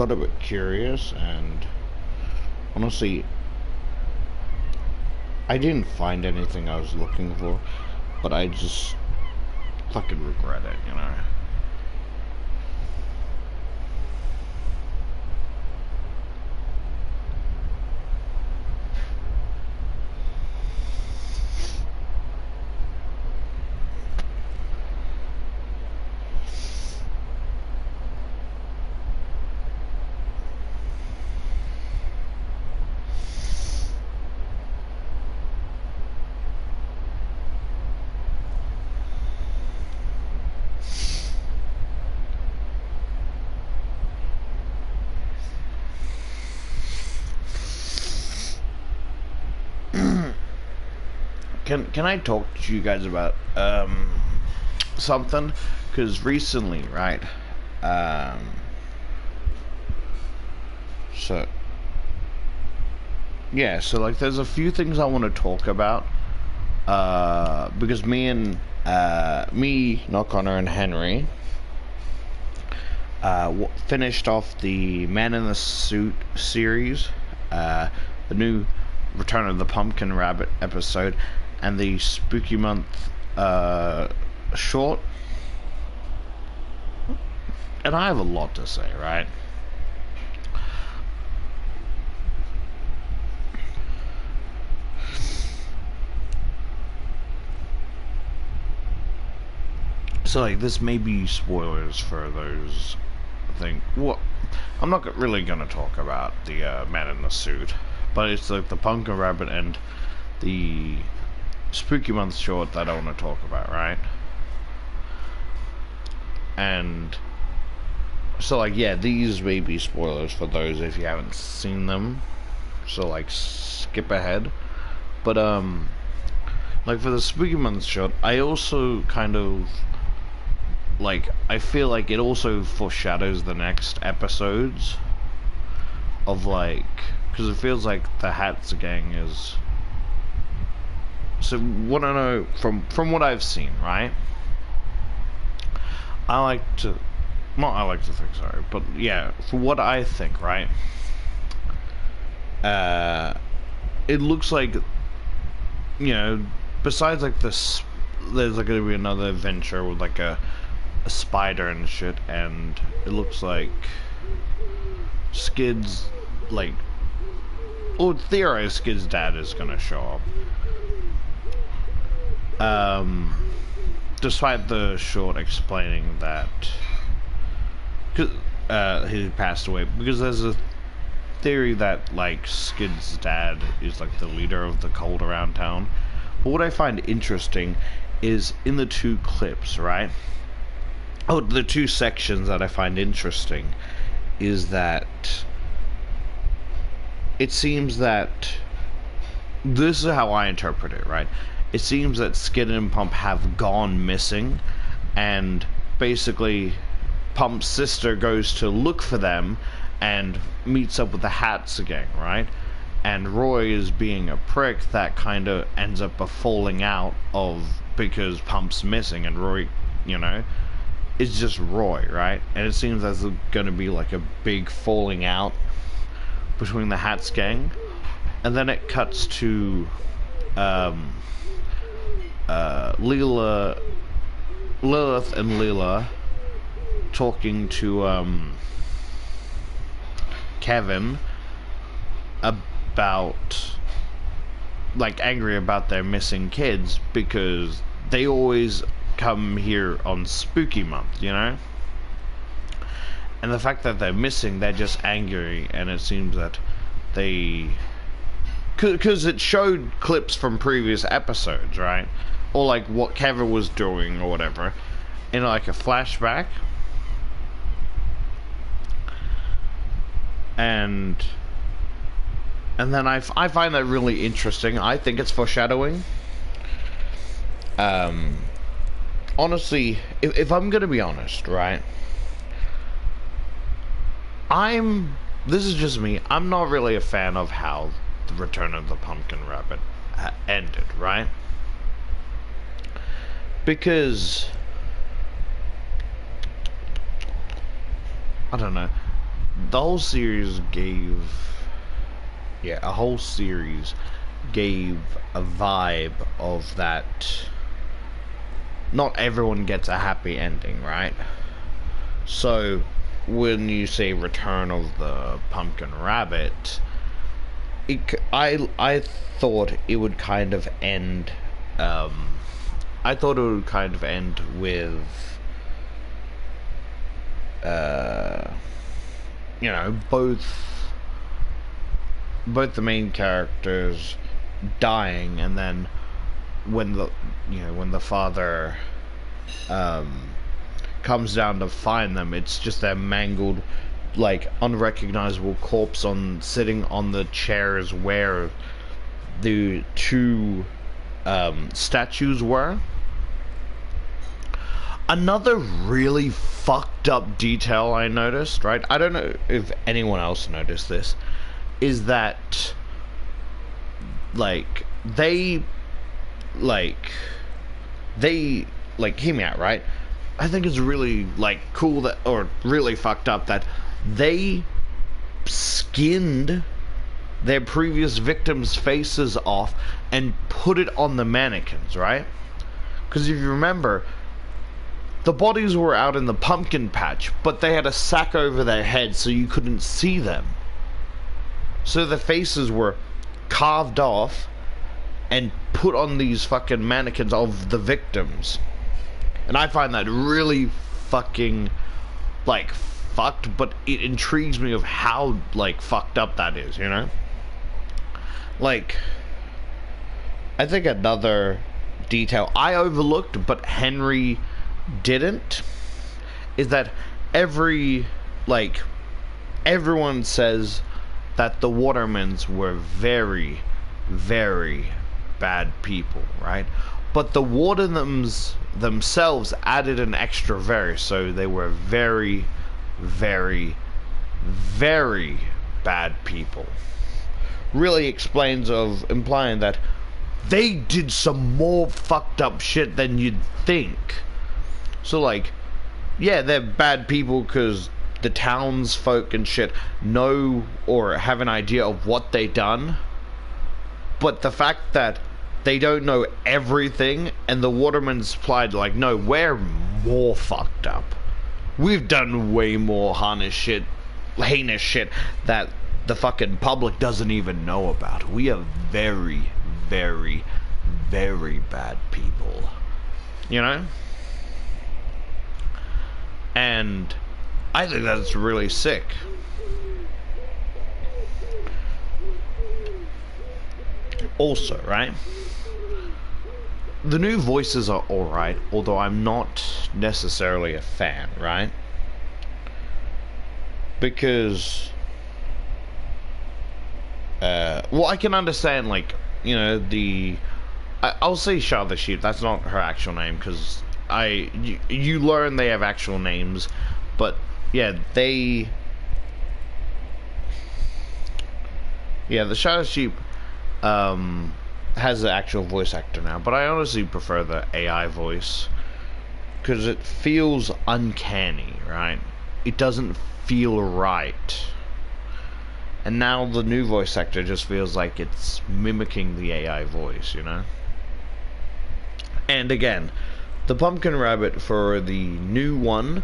got a bit curious, and honestly, I didn't find anything I was looking for, but I just fucking regret it, you know? Can I talk to you guys about something? Because recently, right? So yeah, so like, there's a few things I want to talk about. Because not Connor and Henry, finished off the Man in the Suit series, the new Return of the Pumpkin Rabbit episode, and the Spooky Month short. And I have a lot to say, right? So like, this may be spoilers for those. I'm not really gonna talk about the Man in the Suit, but it's like the Pumpkin Rabbit and the Spooky Month short that I want to talk about, right? And so like, yeah, these may be spoilers for those if you haven't seen them, so like, skip ahead. But like, for the Spooky Month short, I also kind of like, I feel like it also foreshadows the next episodes of, like, because it feels like the Hats Gang is. So what I know from what I've seen, right? I like to think, sorry, but yeah, for what I think, right? It looks like, you know, besides like this, there's like gonna be another adventure with like a spider and shit, and it looks like Skid's, like, or theorize Skid's dad is gonna show up. Despite the short explaining that he passed away, because there's a theory that like Skid's dad is like the leader of the cult around town. But what I find interesting is in the two clips, right? Oh, the two sections that I find interesting is that it seems that, this is how I interpret it, right? It seems that Skid and Pump have gone missing, and basically Pump's sister goes to look for them and meets up with the Hats Gang, right? And Roy is being a prick that kind of ends up a falling out of, because Pump's missing, and Roy, you know, it's just Roy, right? And it seems there's going to be like a big falling out between the Hats Gang. And then it cuts to Lilith and Leela talking to Kevin about, like, angry about their missing kids, because they always come here on Spooky Month, you know? And the fact that they're missing, they're just angry, and it seems that they... Because it showed clips from previous episodes, right? Or, like, what Kevin was doing, or whatever, in, like, a flashback. And then I find that really interesting. I think it's foreshadowing. Honestly, if I'm gonna be honest, right, this is just me, I'm not really a fan of how the Return of the Pumpkin Rabbit ended, right? Because, I don't know, the whole series gave, yeah, a whole series gave a vibe of that not everyone gets a happy ending, right? So when you say Return of the Pumpkin Rabbit, I thought it would kind of end. I thought it would kind of end with, you know, both the main characters dying, and then when the father comes down to find them, it's just their mangled, like, unrecognizable corpse sitting on the chairs where the two statues were. Another really fucked up detail I noticed, right? I don't know if anyone else noticed this, is that, like, they hear me out, right? I think it's really, like, cool that, or really fucked up that they skinned their previous victims' faces off and put it on the mannequins, right? Because if you remember, the bodies were out in the pumpkin patch, but they had a sack over their heads so you couldn't see them. So the faces were carved off and put on these fucking mannequins of the victims. And I find that really fucking, like, fucked, but it intrigues me of how, like, fucked up that is, you know? Like, I think another detail I overlooked, but Henry didn't, is that everyone says that the Watermans were very, very bad people, right? But the Wardens themselves added an extra very, so they were very, very, very bad people. Really implying that they did some more fucked up shit than you'd think. So, like, yeah, they're bad people because the townsfolk and shit know or have an idea of what they done, but the fact that they don't know everything, and the Waterman's implied, like, no, we're more fucked up. We've done way more heinous shit that the fucking public doesn't even know about. We are very, very, very bad people. You know? And I think that's really sick. Also, right? The new voices are alright, although I'm not necessarily a fan, right? Because, well, I can understand, like, you know, I'll say Shah the Sheep, that's not her actual name, because you learn they have actual names, but, yeah, the Shah the Sheep, has an actual voice actor now, but I honestly prefer the AI voice because it feels uncanny, right? It doesn't feel right. And now the new voice actor just feels like it's mimicking the AI voice, you know? And again, the Pumpkin Rabbit for the new one,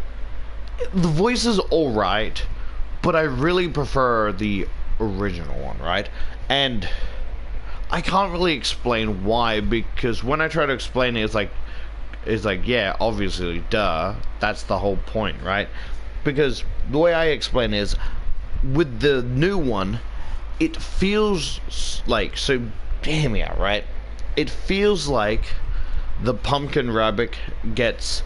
the voice is alright, but I really prefer the original one, right? And I can't really explain why, because when I try to explain it, it's like, yeah, obviously, duh, that's the whole point, right? Because the way I explain it is, with the new one, it feels like, so, hear me out, right? It feels like the Pumpkin Rabbit gets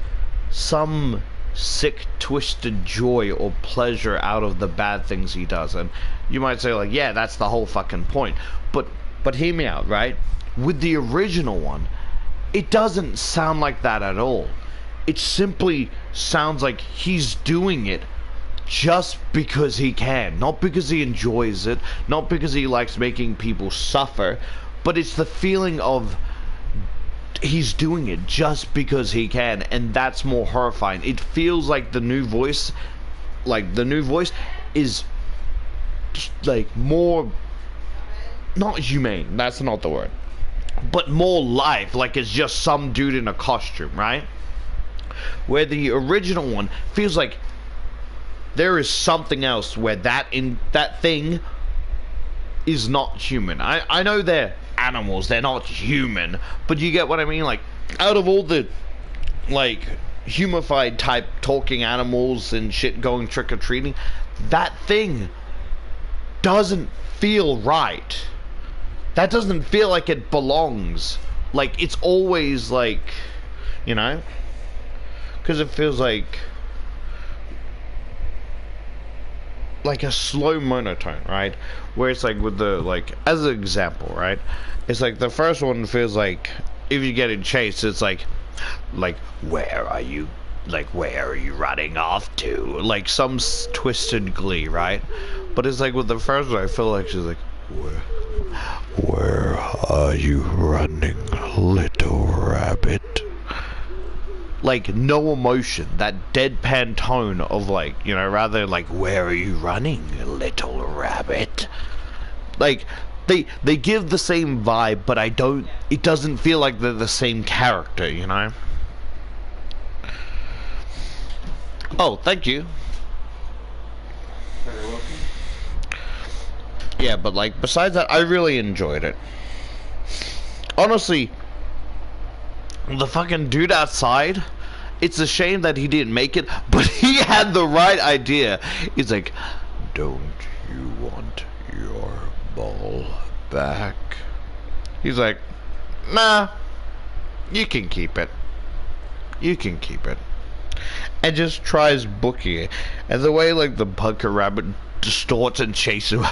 some sick, twisted joy or pleasure out of the bad things he does. And you might say, like, yeah, that's the whole fucking point. But hear me out, right? With the original one, it doesn't sound like that at all. It simply sounds like he's doing it just because he can. Not because he enjoys it, not because he likes making people suffer, but it's the feeling of he's doing it just because he can, and that's more horrifying. It feels like the new voice, is like more, not humane, that's not the word, but more life, like it's just some dude in a costume, right? Where the original one feels like there is something else, where that thing is not human. I know they're animals, they're not human, but you get what I mean? Like, out of all the like humified type talking animals and shit going trick-or-treating, that thing doesn't feel right. That doesn't feel like it belongs. Like, it's always like, you know, because it feels like a slow monotone, right? Where it's like with the, like, as an example, right? It's like the first one feels like if you get in chase, it's like where are you? Like, where are you running off to? Like some twisted glee, right? But it's like with the first one, I feel like she's like, where are you running, little rabbit? Like, no emotion, that deadpan tone of, like, you know, rather like, where are you running, little rabbit? Like, they give the same vibe, but it doesn't feel like they're the same character, you know? Oh, thank you. Very welcome. Yeah, but, like, besides that, I really enjoyed it. Honestly, the fucking dude outside, it's a shame that he didn't make it, but he had the right idea. He's like, don't you want your ball back? He's like, nah, you can keep it. You can keep it. And just tries booking it. And the way, like, the bunker rabbit distorts and chases him.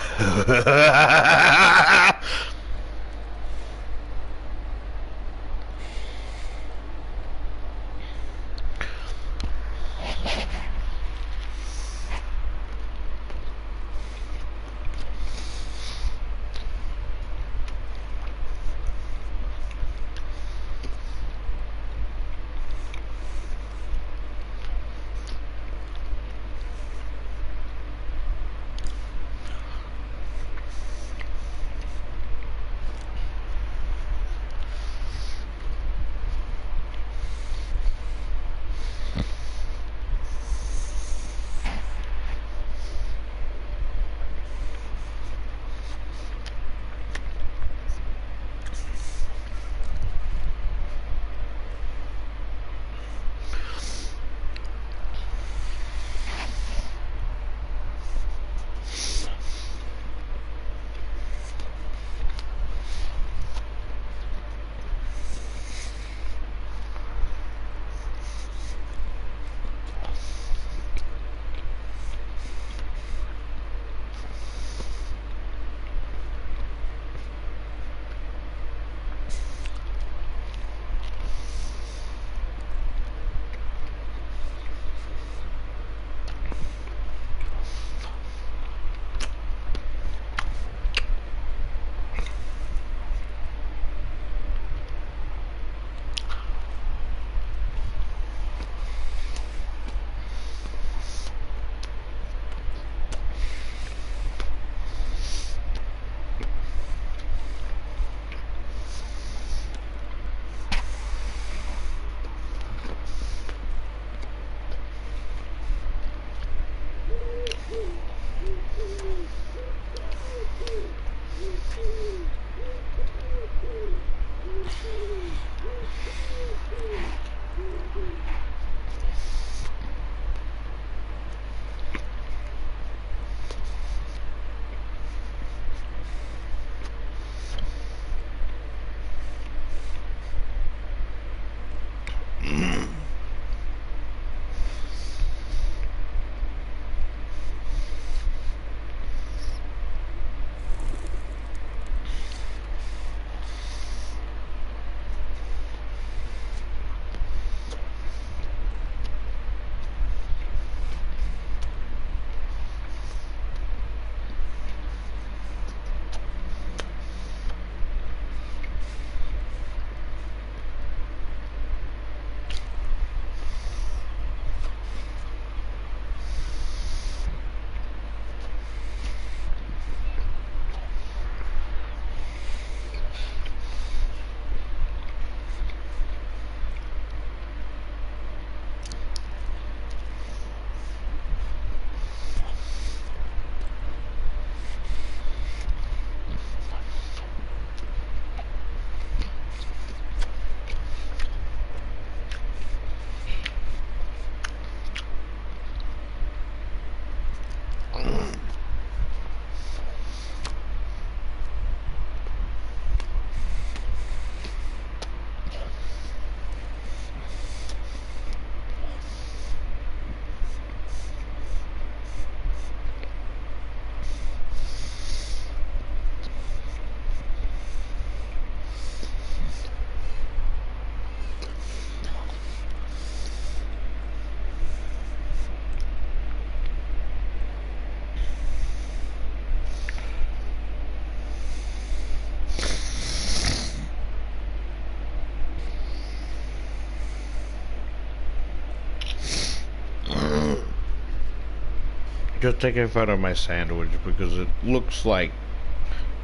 Just take a photo of my sandwich because it looks like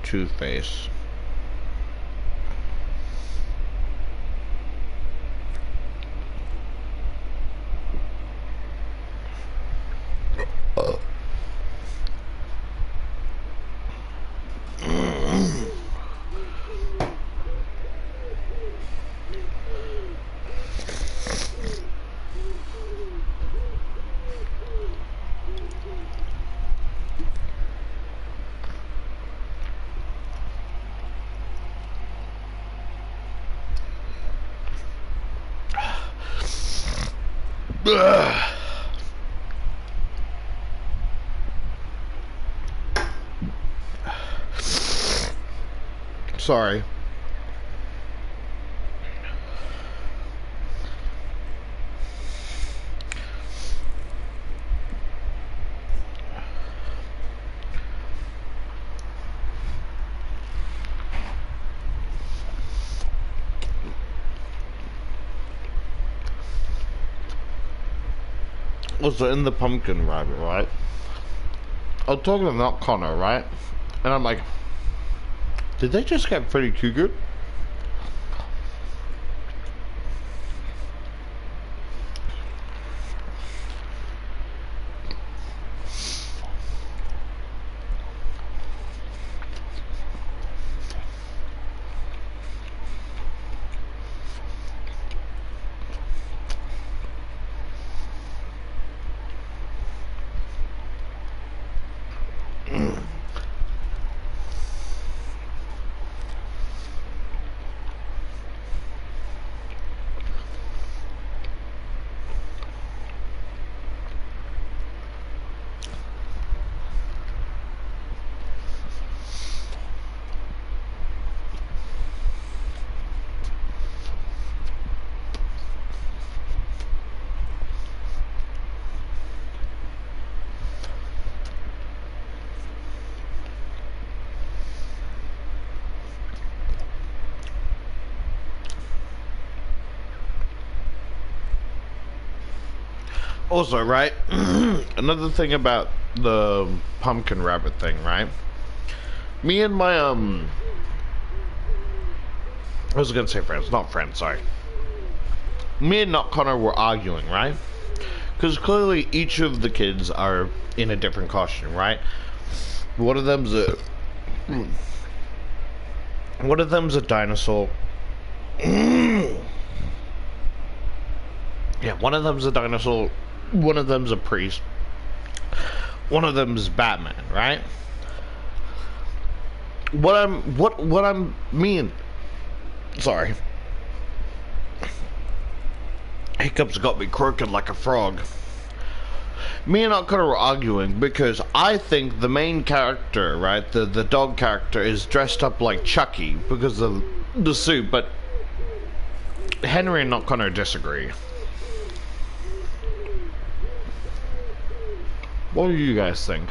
toothpaste. Sorry. Also, in the pumpkin rabbit, right? I was talking to Not Connor, right? And I'm like, did they just get Freddy Krueger? Also, right, another thing about the pumpkin rabbit thing, right? Me and my, I was gonna say friends, not friends, sorry. Me and Not Connor were arguing, right? Because clearly each of the kids are in a different costume, right? One of them's a dinosaur. Yeah, one of them's a dinosaur. One of them's a priest. One of them's Batman, right? Sorry. Hiccups got me croaking like a frog. Me and Not Connor were arguing because I think the main character, right, the dog character, is dressed up like Chucky because of the suit, but Henry and Not Connor disagree. What do you guys think?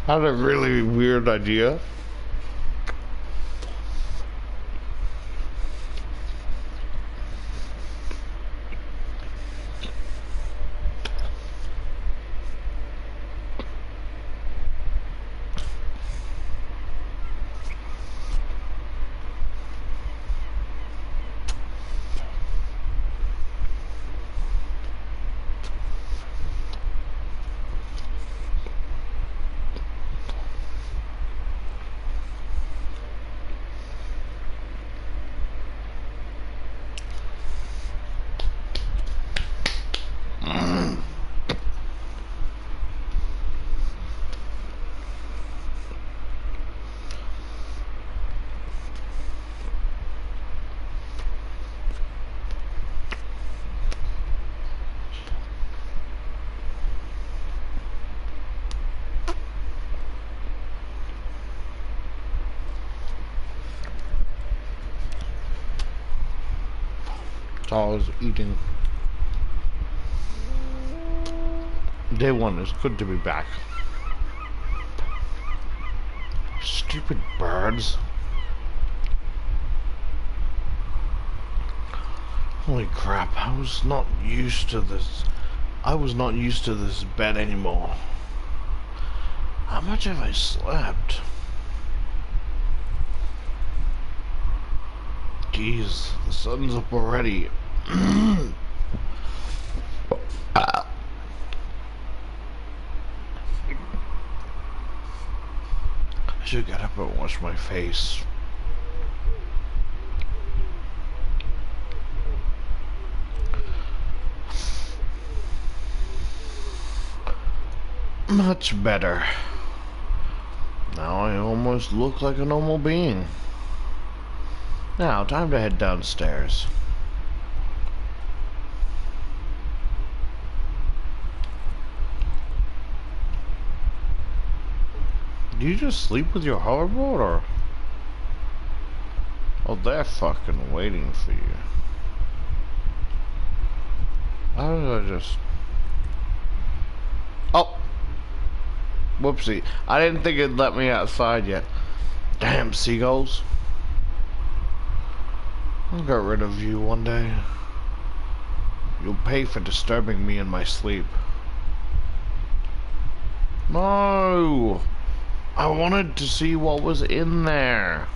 Had a really weird idea. So I was eating. Day one, it's good to be back. Stupid birds. Holy crap, I was not used to this. I was not used to this bed anymore. How much have I slept? Jeez, the sun's up already. I should get up and wash my face. Much better. Now I almost look like a normal being. Now, time to head downstairs. Do you just sleep with your hoverboard, or? Oh, they're fucking waiting for you. How did I just... Oh! Whoopsie. I didn't think it'd let me outside yet. Damn seagulls. I'll get rid of you one day. You'll pay for disturbing me in my sleep. No! I wanted to see what was in there.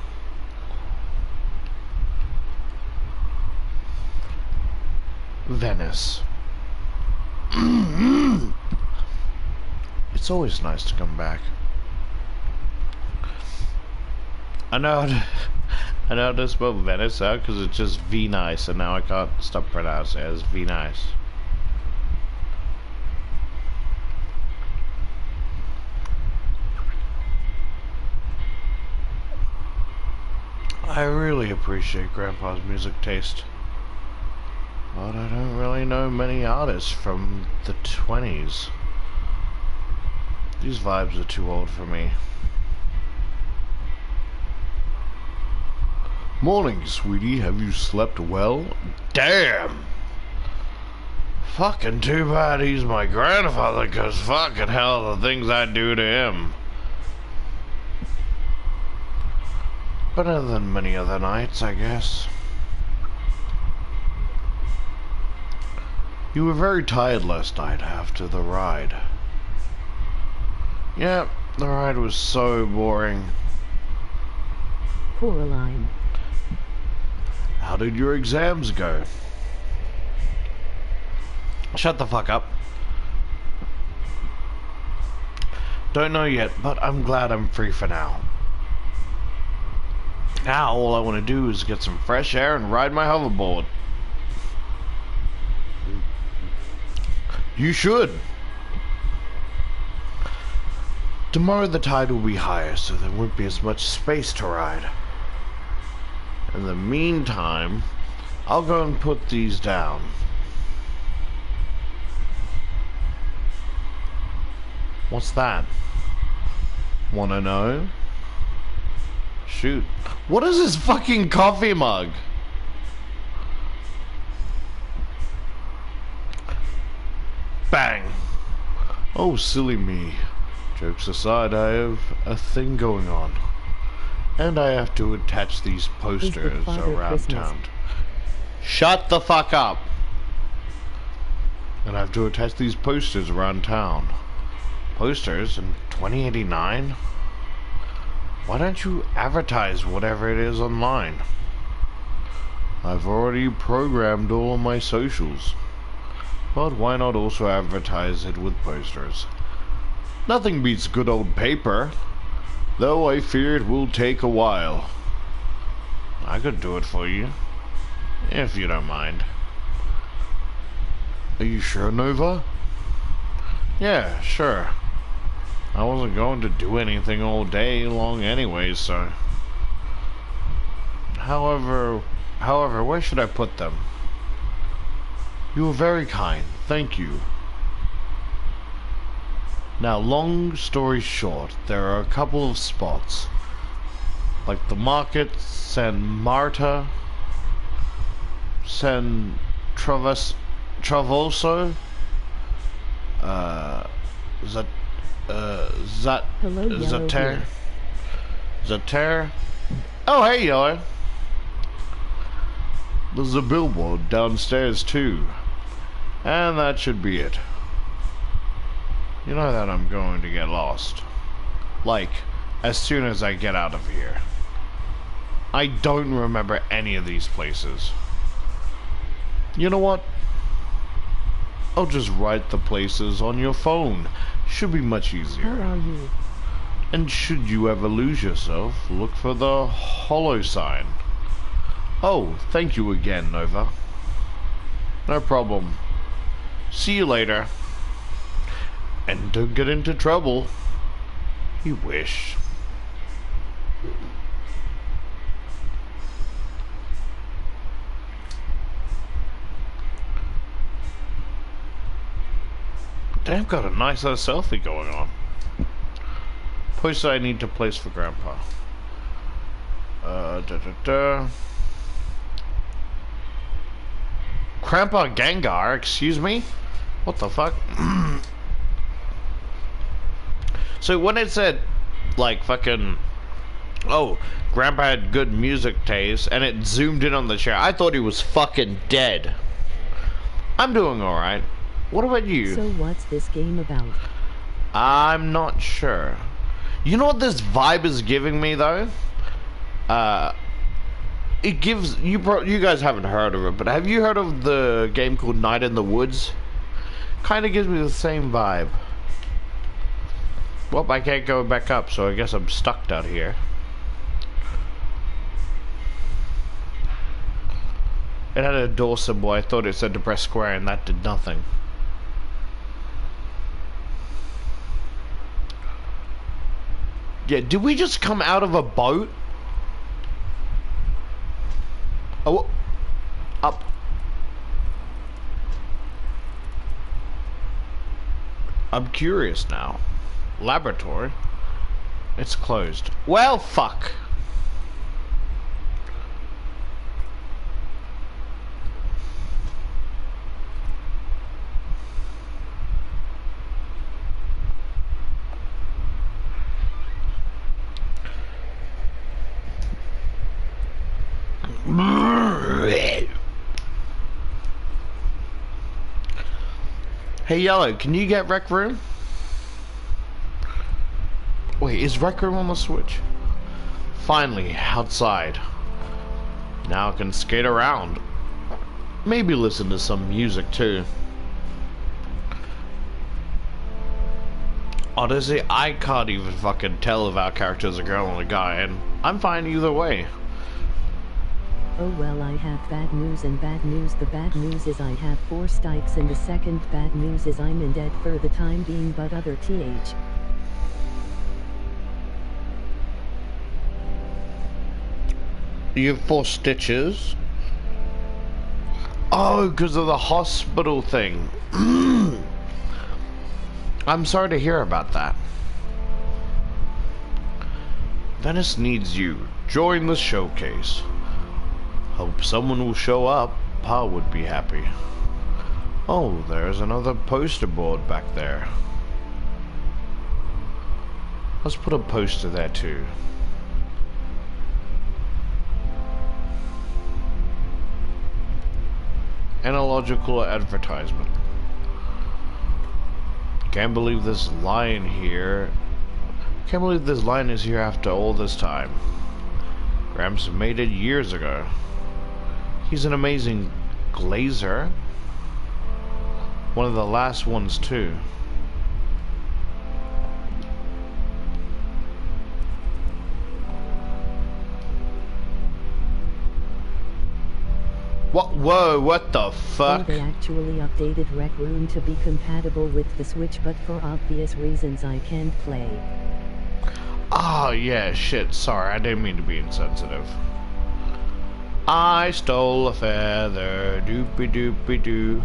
Venice. It's always nice to come back. I know how to spell Venice out because it's just V-nice, and now I can't stop pronouncing it as V-nice. I really appreciate Grandpa's music taste, but I don't really know many artists from the 20s. These vibes are too old for me. Morning, sweetie. Have you slept well? Damn! Fucking too bad he's my grandfather, cause fucking hell, the things I do to him. Better than many other nights, I guess. You were very tired last night after the ride. Yeah, the ride was so boring. Coraline. How did your exams go? Shut the fuck up. Don't know yet, but I'm glad I'm free for now. Now all I want to do is get some fresh air and ride my hoverboard. You should. Tomorrow the tide will be higher, so there won't be as much space to ride. In the meantime, I'll go and put these down. What's that? Wanna know? Shoot. What is this fucking coffee mug? Bang. Oh, silly me. Jokes aside, I have a thing going on. And I have to attach these posters around town. Shut the fuck up! And I have to attach these posters around town. Posters in 2089? Why don't you advertise whatever it is online? I've already programmed all of my socials. But why not also advertise it with posters? Nothing beats good old paper, though I fear it will take a while. I could do it for you, if you don't mind. Are you sure, Nova? Yeah, sure. I wasn't going to do anything all day long anyway, so... However, where should I put them? You were very kind, thank you. Now, long story short, there are a couple of spots. Like the market, San Marta, San Travoso, Zater. Oh, hey, Yellow. There's a billboard downstairs, too. And that should be it. You know that I'm going to get lost. Like, as soon as I get out of here. I don't remember any of these places. You know what? I'll just write the places on your phone. Should be much easier. How are you? And should you ever lose yourself, look for the hollow sign. Oh, thank you again, Nova. No problem. See you later. And don't get into trouble. You wish. Damn, got a nice selfie going on. Poster I need to place for Grandpa. Grandpa Gengar, excuse me? What the fuck? So when it said, like, fucking, oh, Grandpa had good music taste, and it zoomed in on the chair, I thought he was fucking dead. I'm doing alright. What about you? So what's this game about? I'm not sure. You know what this vibe is giving me, though? It gives, you guys haven't heard of it, but have you heard of the game called Night in the Woods? Kind of gives me the same vibe. Well, I can't go back up, so I guess I'm stuck down here. It had a door symbol. I thought it said to press square, and that did nothing. Yeah, did we just come out of a boat? Oh, up. I'm curious now. Laboratory? It's closed. Well, fuck. Hey, Yellow, can you get Rec Room? Wait, is Rec Room on the Switch? Finally, outside. Now I can skate around. Maybe listen to some music, too. Honestly, I can't even fucking tell if our character's a girl or a guy, and I'm fine either way. Oh well, I have bad news and bad news. The bad news is I have 4 strikes, and the second bad news is I'm in debt for the time being, but other th. You have 4 stitches? Oh, because of the hospital thing. I'm sorry to hear about that. Venice needs you. Join the showcase. Hope someone will show up. Pa would be happy. Oh, there's another poster board back there. Let's put a poster there too. Analogical advertisement. Can't believe this lion here. Can't believe this lion is here after all this time. Gramps made it years ago. He's an amazing glazer. One of the last ones too. What? Whoa, what the fuck? Oh, they actually updated Rec Room to be compatible with the Switch, but for obvious reasons I can't play. Oh, yeah, shit, sorry, I didn't mean to be insensitive. I stole a feather, doopy doopy doo.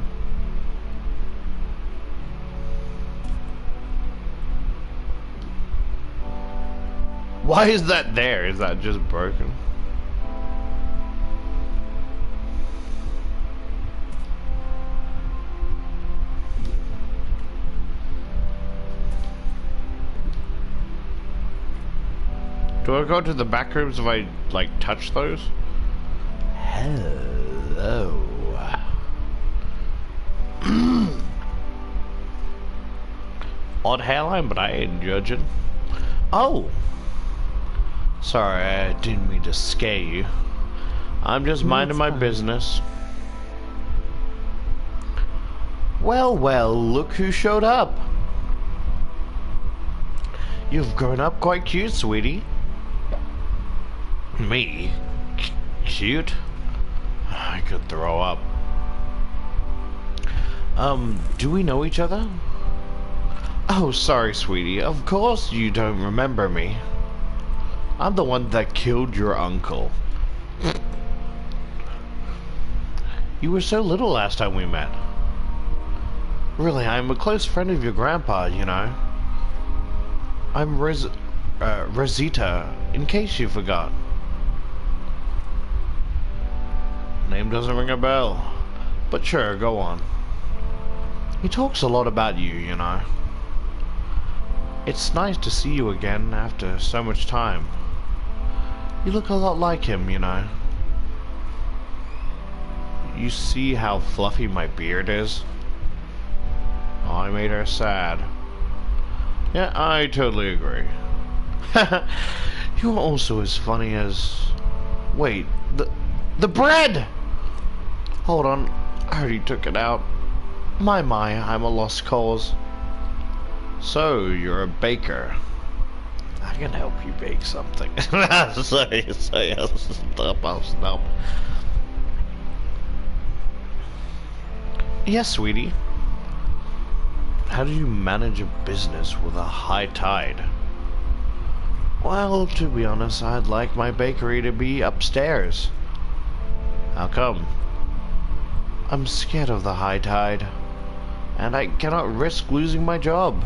Why is that there? Is that just broken? Do I go to the back rooms if I, like, touch those? Hello. Odd hairline, but I ain't judging. Oh! Sorry, I didn't mean to scare you. I'm just minding my business. Well, well, look who showed up. You've grown up quite cute, sweetie. Me? Cute? I could throw up. Do we know each other? Oh, sorry, sweetie. Of course you don't remember me. I'm the one that killed your uncle. You were so little last time we met. Really, I'm a close friend of your grandpa, you know. I'm Rosita, in case you forgot. Name doesn't ring a bell. But sure, go on. He talks a lot about you, you know. It's nice to see you again after so much time. You look a lot like him, you know. You see how fluffy my beard is? Oh, I made her sad. Yeah, I totally agree. You're also as funny as... Wait, the bread! Hold on, I already took it out. My, I'm a lost cause. So, you're a baker. I can help you bake something. sorry, I'll stop. Yes, sweetie. How do you manage a business with a high tide? Well, to be honest, I'd like my bakery to be upstairs. How come? I'm scared of the high tide, and I cannot risk losing my job.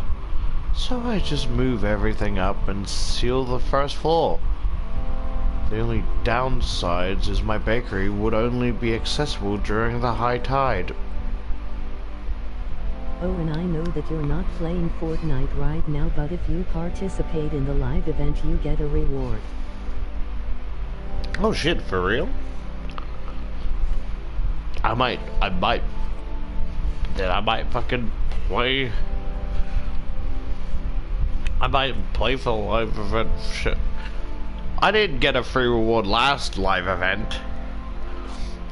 So I just move everything up and seal the first floor. The only downsides is my bakery would only be accessible during the high tide. Oh, and I know that you're not playing Fortnite right now, but if you participate in the live event you get a reward. Oh shit, for real? I might fucking play. I might play for the live event. Shit. I didn't get a free reward last live event,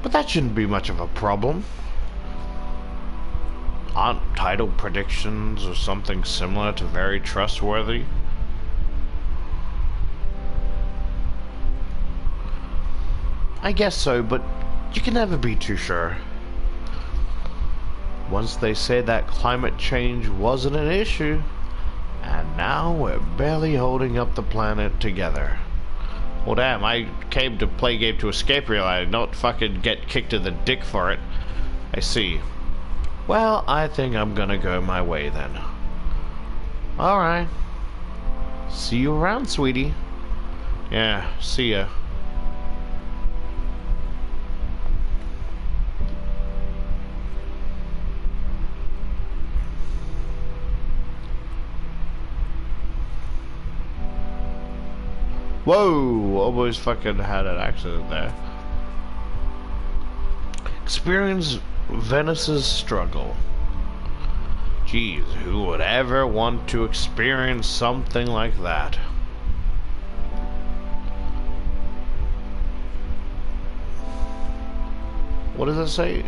but that shouldn't be much of a problem. Aren't title predictions or something similar to very trustworthy? I guess so, but you can never be too sure. Once they said that climate change wasn't an issue, and now we're barely holding up the planet together. Well damn, I came to play game to escape reality, not fucking get kicked in the dick for it. I see. Well, I think I'm gonna go my way then. Alright. See you around, sweetie. Yeah, see ya. Whoa! Almost fucking had an accident there. Experience Venice's struggle. Jeez, who would ever want to experience something like that? What does it say?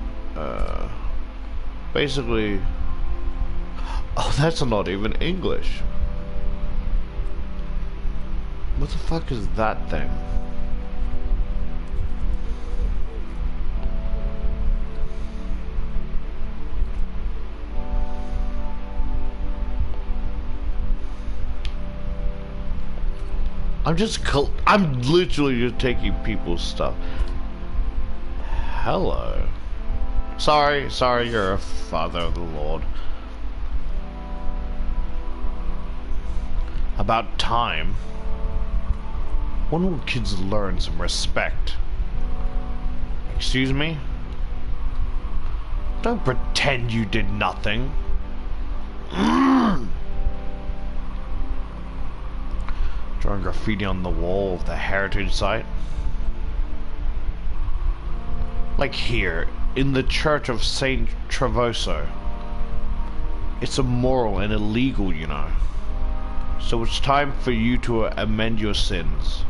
Basically... Oh, that's not even English. What the fuck is that thing? I'm literally just taking people's stuff. Hello. Sorry, you're a father of the Lord. About time. When will kids learn some respect? Excuse me? Don't pretend you did nothing. Drawing graffiti on the wall of the heritage site. Like here, in the church of Saint Travoso. It's immoral and illegal, you know. So it's time for you to amend your sins.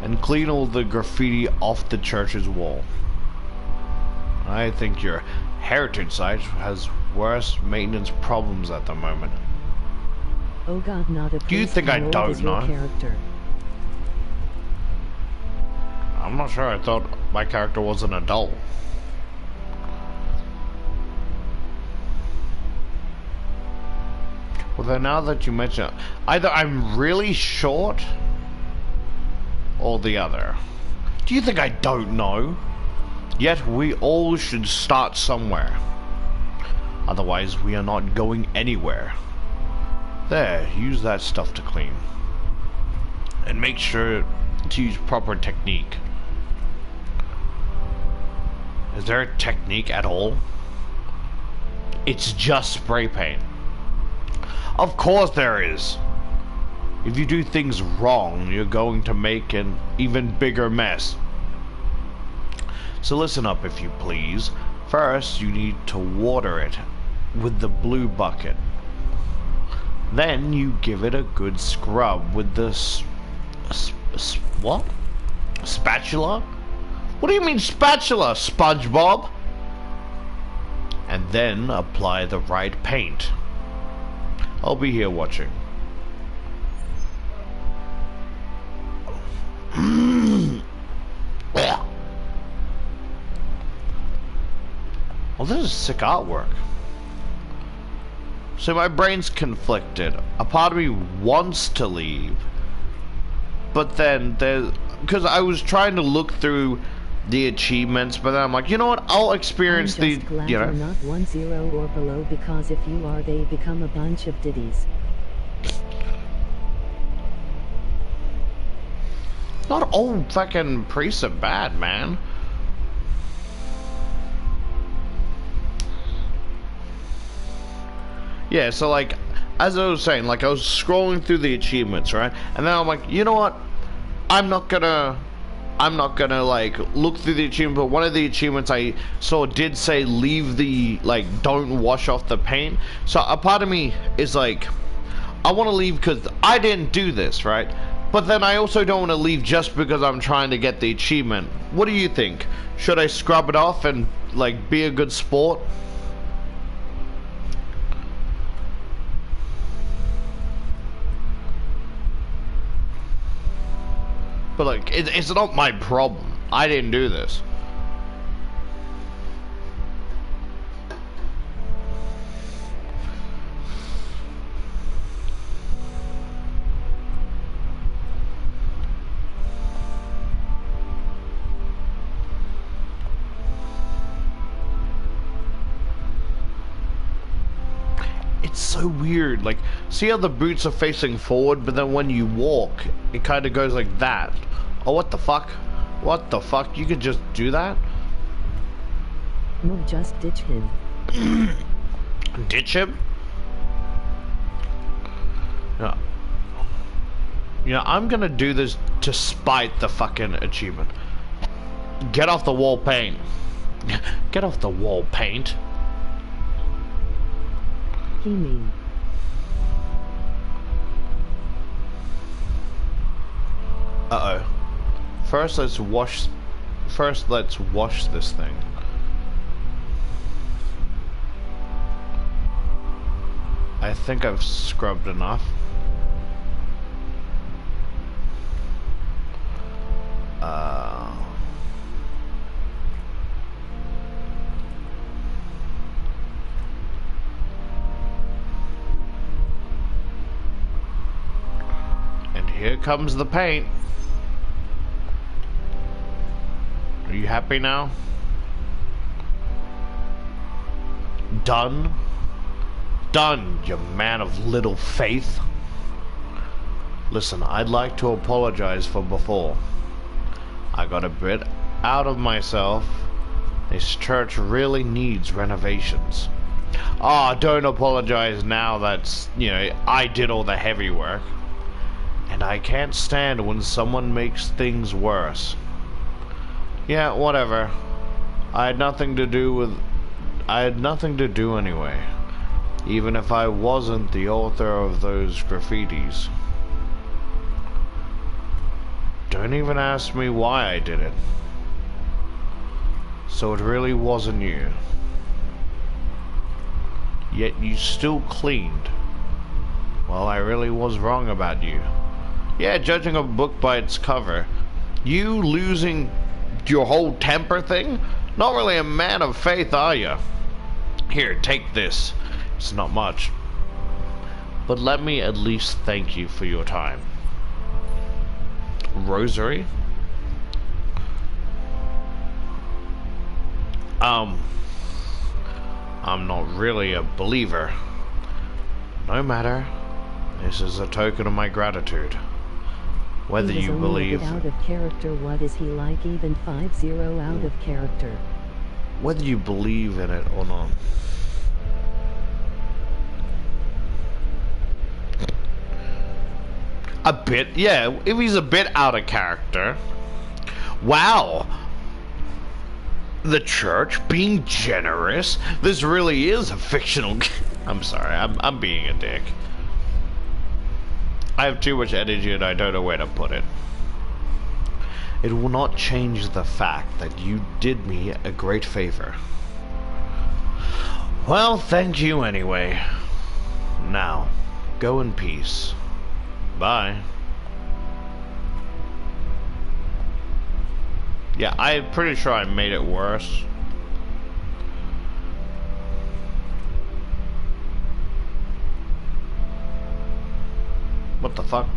And clean all the graffiti off the church's wall. I think your heritage site has worse maintenance problems at the moment. Oh God, not a. Do you think I don't know? Character. I'm not sure. I thought my character was an adult. Well, then now that you mention it, either I'm really short or the other. Do you think I don't know? Yet we all should start somewhere. Otherwise, we are not going anywhere. There, use that stuff to clean. And make sure to use proper technique. Is there a technique at all? It's just spray paint. Of course there is. If you do things wrong, you're going to make an even bigger mess. So listen up, if you please. First, you need to water it with the blue bucket. Then you give it a good scrub with the what? Spatula? What do you mean spatula, SpongeBob? And then apply the right paint. I'll be here watching. Well, this is sick artwork. So my brain's conflicted. A part of me wants to leave, but then there's, because I was trying to look through the achievements, but then I'm like, you know what? I'll experience the, glad you know. You're not 1-0 or below, because if you are, they become a bunch of ditties. Not all fucking priests are bad, man. Yeah, so like, as I was saying, like I was scrolling through the achievements, right? And then I'm like, you know what? I'm not gonna like look through the achievement, but one of the achievements I saw did say leave the, like, don't wash off the paint. So a part of me is like, I want to leave because I didn't do this, right? But then I also don't want to leave just because I'm trying to get the achievement. What do you think? Should I scrub it off and, like, be a good sport? But, like, it's not my problem. I didn't do this. It's so weird. Like, see how the boots are facing forward, but then when you walk, it kind of goes like that. Oh, what the fuck? What the fuck? You could just do that? No, just ditch him. Ditch him? Yeah. You know, I'm gonna do this to spite the fucking achievement. Get off the wall paint. Get off the wall paint. He mean. Uh-oh. First let's wash this thing. I think I've scrubbed enough. And here comes the paint. Are you happy now? Done? Done, you man of little faith. Listen, I'd like to apologize for before. I got a bit out of myself. This church really needs renovations. Ah, don't apologize now that's, you know, I did all the heavy work. And I can't stand when someone makes things worse. Yeah, whatever. I had nothing to do anyway. Even if I wasn't the author of those graffitis. Don't even ask me why I did it. So it really wasn't you. Yet you still cleaned. Well, I really was wrong about you. Yeah, judging a book by its cover. You losing your whole temper thing? Not really a man of faith, are you? Here, take this. It's not much. But let me at least thank you for your time. Rosary? I'm not really a believer. No matter. This is a token of my gratitude. Whether you believe... He was only a bit out of character. What is he like? Even 5-0 out of character. Whether you believe in it or not. A bit, yeah. If he's a bit out of character. Wow. The church being generous. This really is a fictional... I'm sorry, I'm being a dick. I have too much energy and I don't know where to put it. It will not change the fact that you did me a great favor. Well, thank you anyway. Now, go in peace. Bye. Yeah, I'm pretty sure I made it worse. What the fuck?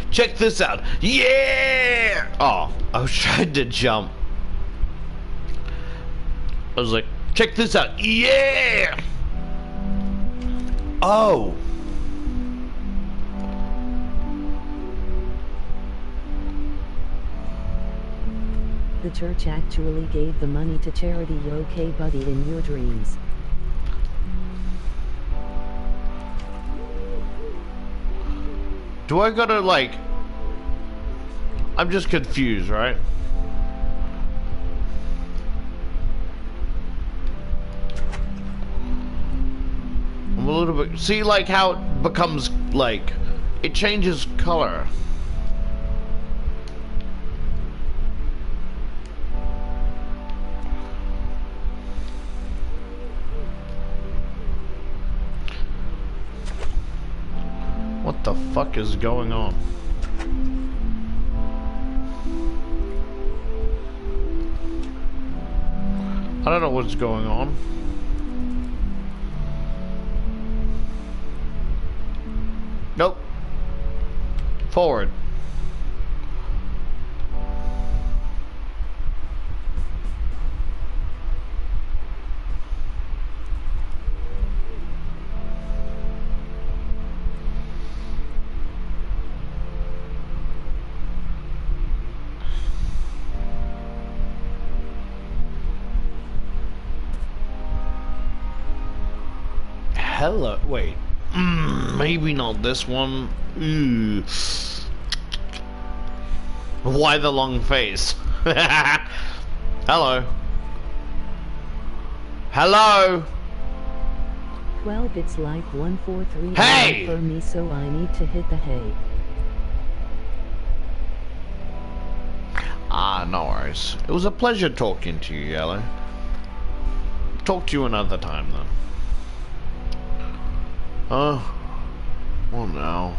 Check this out. Yeah! Oh, I was trying to jump. I was like, check this out. Yeah! Oh. The church actually gave the money to charity. Okay, buddy, in your dreams. Do I gotta, like... I'm just confused, right? I'm a little bit... See, like, how it becomes, like... It changes color. What the fuck is going on? I don't know what's going on. Nope. Forward. hello. Wait. Maybe not this one. Ooh. Why the long face? Hello. Hello. 12, it's like 143 Hey! for me, so I need to hit the hay. Ah, no worries. It was a pleasure talking to you, Yellow. Talk to you another time, then. Well, now.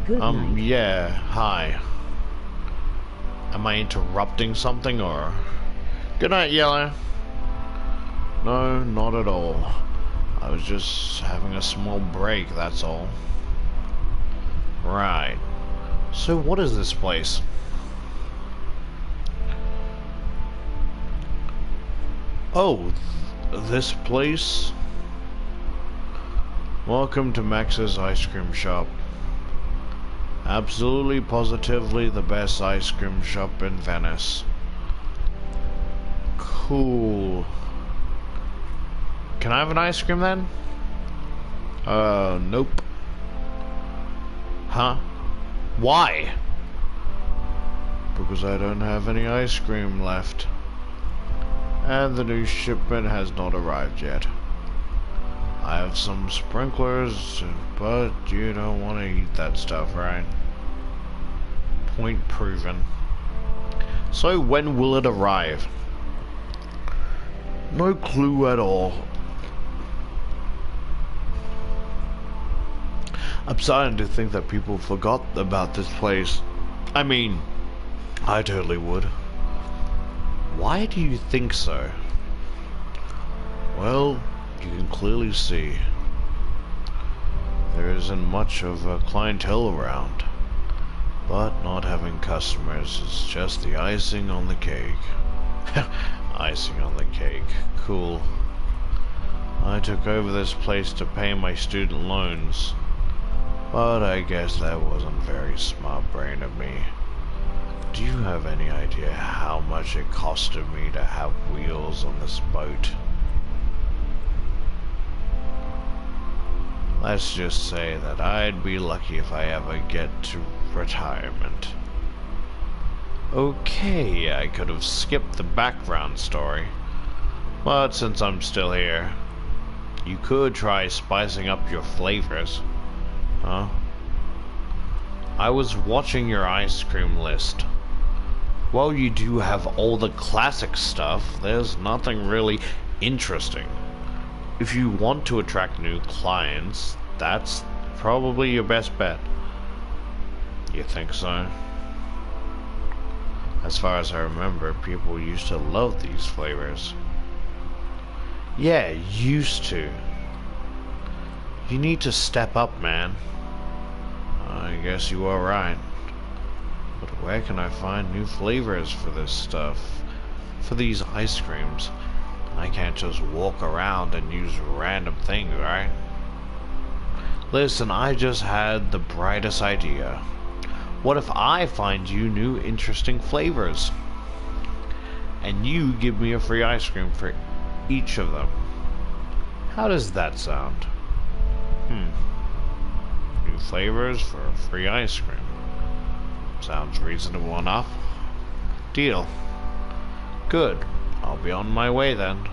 Good night. Yeah, hi. Am I interrupting something, or? Good night, Yellow. No, not at all. I was just having a small break, that's all. Right. So what is this place? Oh, this place? Welcome to Max's Ice Cream Shop. Absolutely positively the best ice cream shop in Venice. Cool. Can I have an ice cream then? Nope. Huh? Why? Because I don't have any ice cream left. And the new shipment has not arrived yet. I have some sprinklers, but you don't want to eat that stuff, right? Point proven. So when will it arrive? No clue at all. I'm starting to think that people forgot about this place. I mean, I totally would. Why do you think so? Well, you can clearly see there isn't much of a clientele around, but not having customers is just the icing on the cake. Icing on the cake, cool. I took over this place to pay my student loans, but I guess that wasn't very smart brain of me. Do you have any idea how much it costed me to have wheels on this boat? Let's just say that I'd be lucky if I ever get to retirement. Okay, I could have skipped the background story, but since I'm still here, you could try spicing up your flavors. Huh? I was watching your ice cream list. While you do have all the classic stuff, there's nothing really interesting. If you want to attract new clients, that's probably your best bet. You think so? As far as I remember, people used to love these flavors. Yeah, used to. You need to step up, man. I guess you are right. But where can I find new flavors for this stuff? For these ice creams? I can't just walk around and use random things, right? Listen, I just had the brightest idea. What if I find you new interesting flavors? And you give me a free ice cream for each of them. How does that sound? New flavors for free ice cream. Sounds reasonable enough. Deal. Good. I'll be on my way then.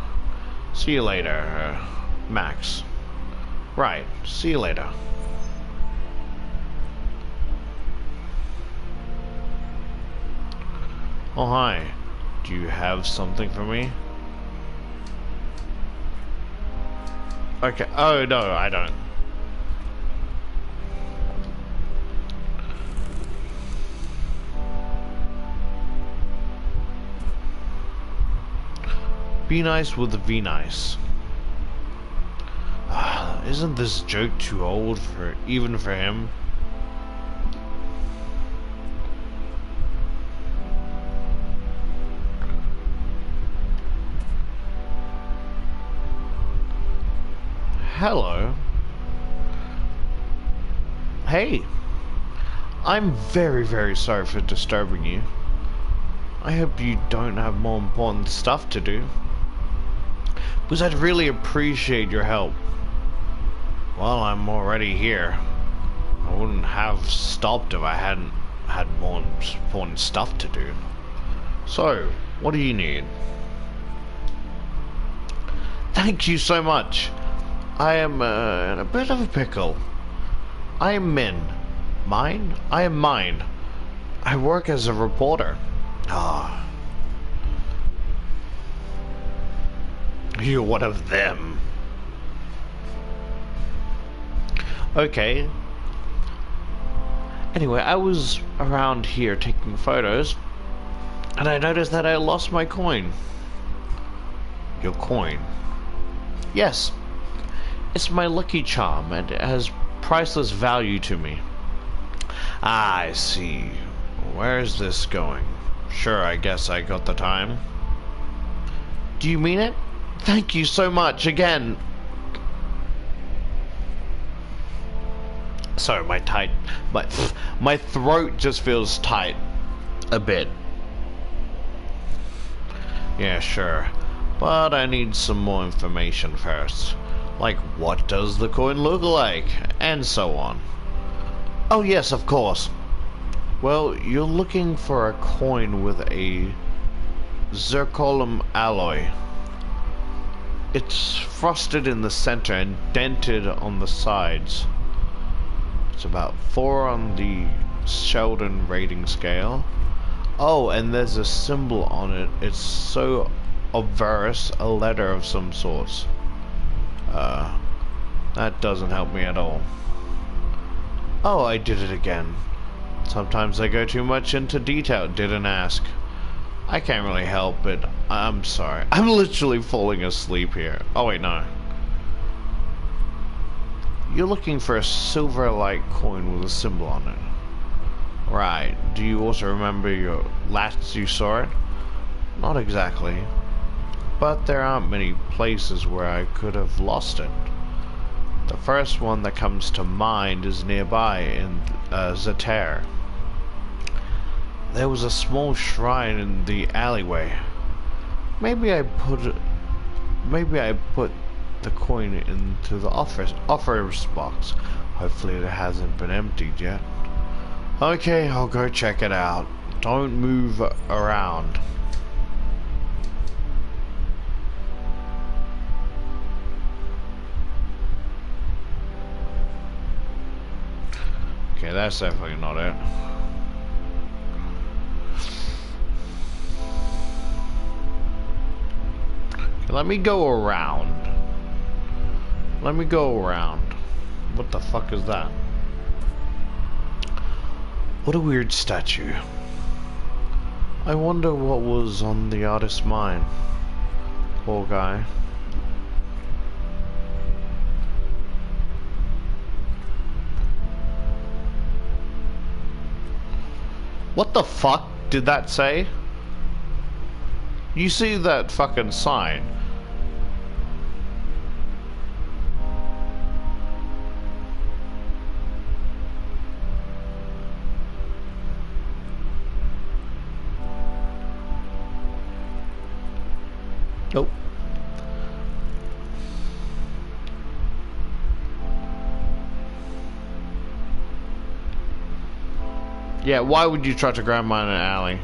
See you later, Max. Right, see you later. Oh, hi. Do you have something for me? Okay, oh no, I don't. Be nice with the V nice. Isn't this joke too old for even for him? Hello. Hey. I'm very sorry for disturbing you. I hope you don't have more important stuff to do. Because I'd really appreciate your help. Well, I'm already here. I wouldn't have stopped if I hadn't had more important stuff to do. So, what do you need? Thank you so much. I am in a bit of a pickle. I am Min. Mine? I am mine. I work as a reporter. Ah. You're one of them. Okay. Anyway, I was around here taking photos, and I noticed that I lost my coin. Your coin? Yes. It's my lucky charm, and it has priceless value to me. Ah, I see. Where is this going? Sure, I guess I got the time. Do you mean it? Thank you so much again. Sorry, my throat just feels tight a bit. Yeah, sure. But I need some more information first. Like, what does the coin look like? And so on. Oh yes, of course. Well, you're looking for a coin with a zirconium alloy. It's frosted in the center and dented on the sides. It's about 4 on the Sheldon rating scale. Oh, and there's a symbol on it. It's so obverse, a letter of some sorts. That doesn't help me at all. Oh, I did it again. Sometimes I go too much into detail. Didn't ask. I can't really help it. I'm sorry. I'm literally falling asleep here. Oh wait, no. You're looking for a silver-like coin with a symbol on it. Right. Do you also remember your last you saw it? Not exactly. But there aren't many places where I could have lost it. The first one that comes to mind is nearby in Zatar. There was a small shrine in the alleyway. Maybe I put the coin into the offers box. Hopefully it hasn't been emptied yet. Okay, I'll go check it out. Don't move around. Okay, that's definitely not it. Okay, let me go around. Let me go around. What the fuck is that? What a weird statue. I wonder what was on the artist's mind. Poor guy. What the fuck did that say? You see that fucking sign? Nope. Yeah, why would you try to grab mine in an alley?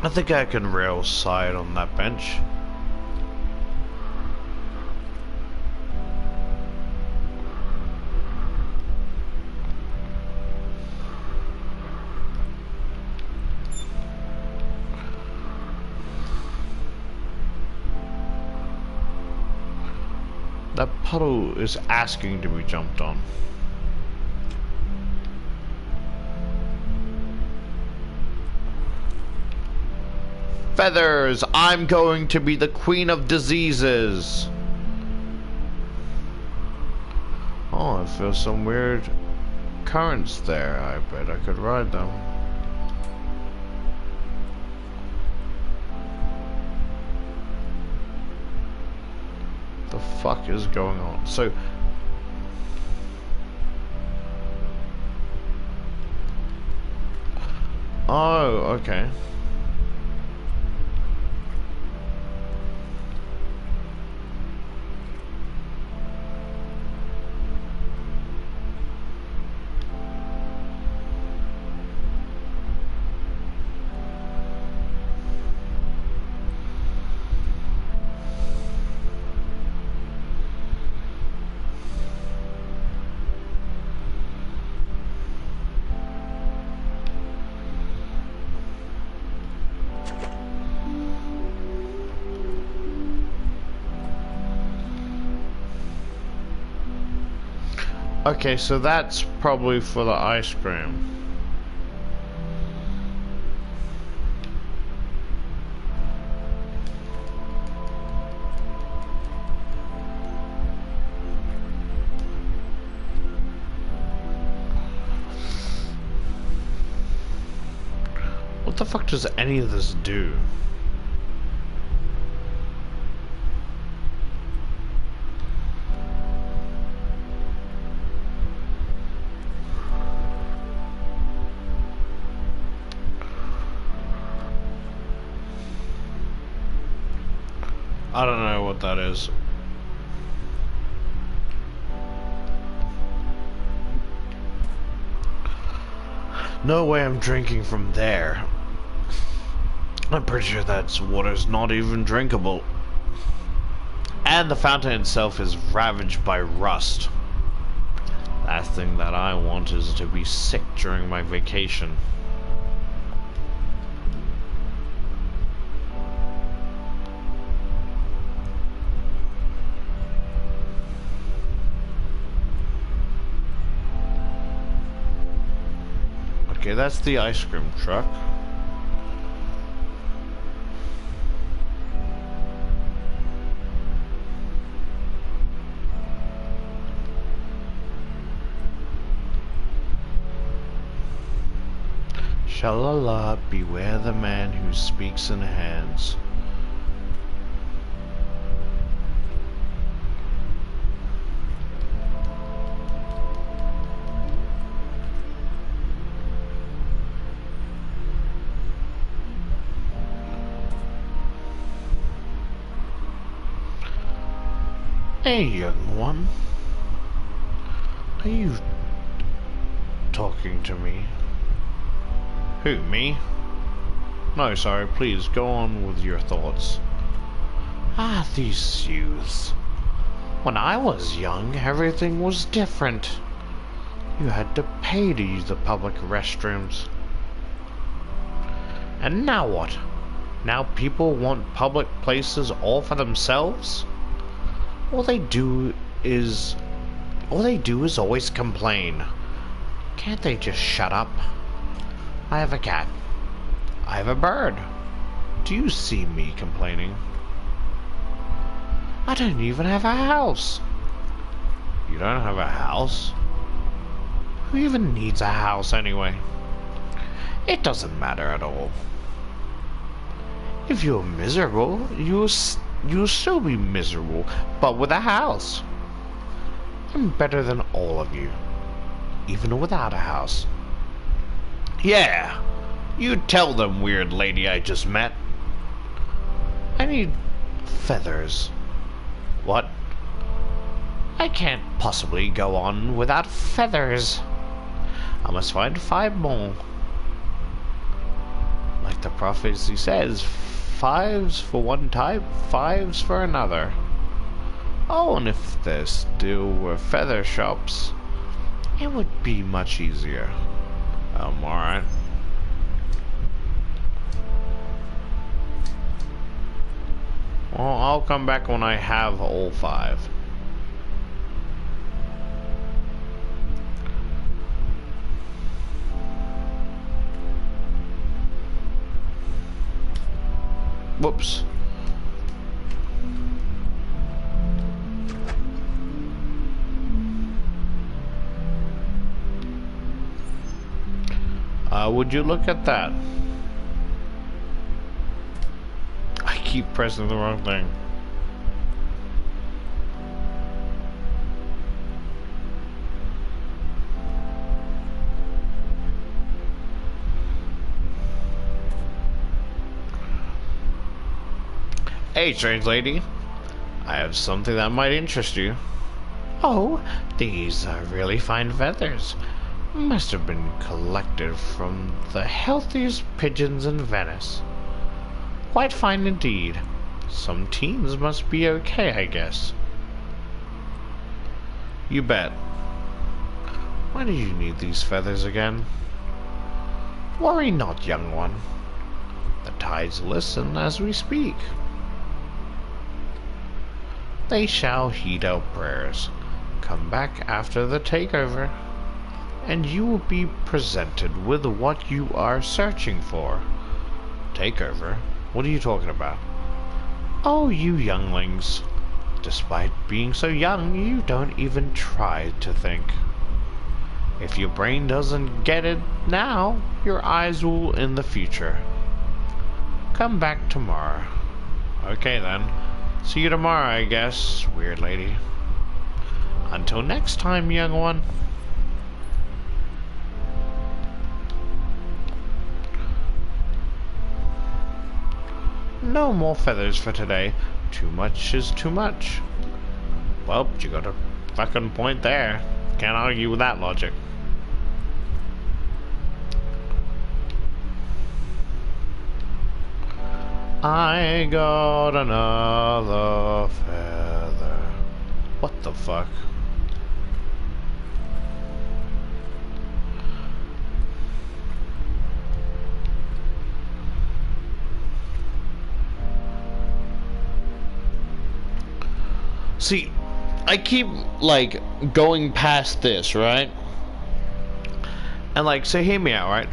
I think I can rail side on that bench. That puddle is asking to be jumped on. Feathers! I'm going to be the queen of diseases! Oh, I feel some weird currents there. I bet I could ride them. The fuck is going on? So... Oh, okay. Okay, so that's probably for the ice cream. What the fuck does any of this do? I don't know what that is. No way I'm drinking from there. I'm pretty sure that water's not even drinkable. And the fountain itself is ravaged by rust. Last thing that I want is to be sick during my vacation. Okay, that's the ice cream truck. Shalala, beware the man who speaks in hands. Hey, young one. Are you talking to me? Who, me? No, sorry, please, go on with your thoughts. Ah, these youths. When I was young, everything was different. You had to pay to use the public restrooms. And now what? Now people want public places all for themselves? All they do is always complain. Can't they just shut up? I have a cat. I have a bird. Do you see me complaining? I don't even have a house. You don't have a house? Who even needs a house anyway? It doesn't matter at all. If you're miserable, you'll still be miserable, but with a house. I'm better than all of you, even without a house. Yeah, you tell them, weird lady I just met. I need feathers. What? I can't possibly go on without feathers. I must find 5 more. Like the prophecy says, 5s for one type, 5s for another. Oh, and if there still were feather shops, it would be much easier. Alright. Well, I'll come back when I have all 5. Whoops. Would you look at that? I keep pressing the wrong thing. Hey, strange lady. I have something that might interest you. Oh, these are really fine feathers. Must have been collected from the healthiest pigeons in Venice. Quite fine indeed. Some teens must be okay, I guess. You bet. Why do you need these feathers again? Worry not, young one. The tides listen as we speak. They shall heed our prayers. Come back after the takeover, and you will be presented with what you are searching for. Takeover? What are you talking about? Oh, you younglings. Despite being so young, you don't even try to think. If your brain doesn't get it now, your eyes will in the future. Come back tomorrow. Okay then. See you tomorrow, I guess, weird lady. Until next time, young one. No more feathers for today. Too much is too much. Well, you got a fucking point there. Can't argue with that logic. I got another feather. What the fuck? See, I keep, like, going past this, right? And, like, so hear me out, right?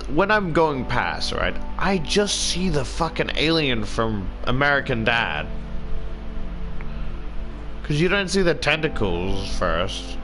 When I'm going past, right, I just see the fucking alien from American Dad. Because you don't see the tentacles first.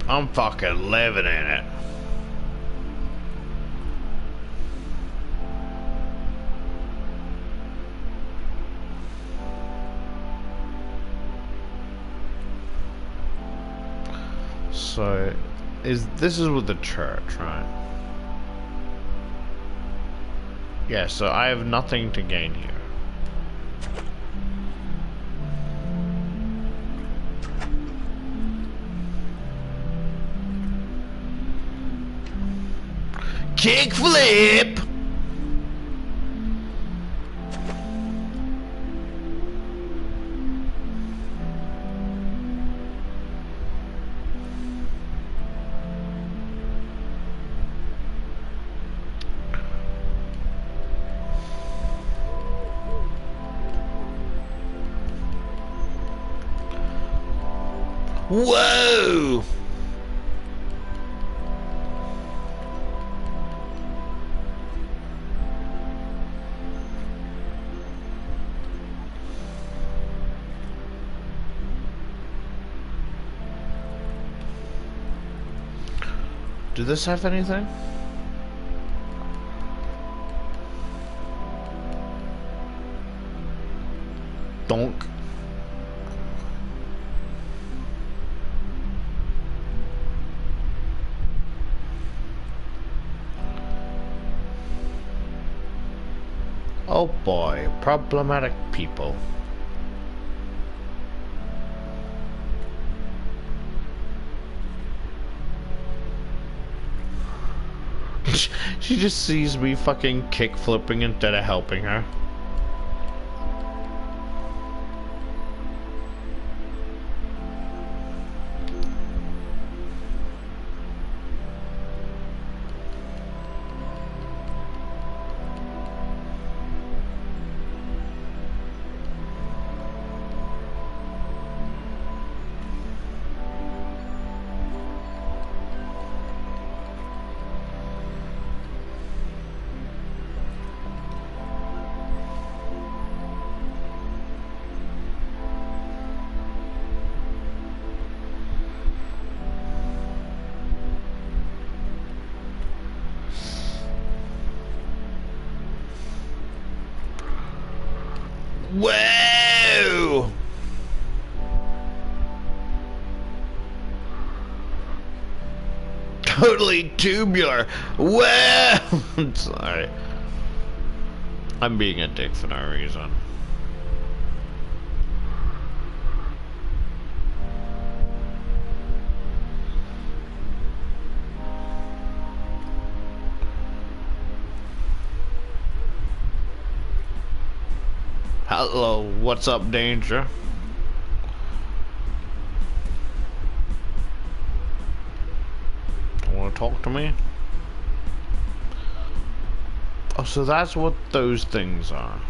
I'm fucking living in it. So, this is with the church, right? Yeah, so I have nothing to gain here. Kickflip! Whoa! Do this have anything? Donk. Oh boy, problematic people. She just sees me fucking kick flipping instead of helping her. totally tubular. Well, sorry. I'm being a dick for no reason. Hello, what's up, danger? Want to talk to me? Oh, so that's what those things are.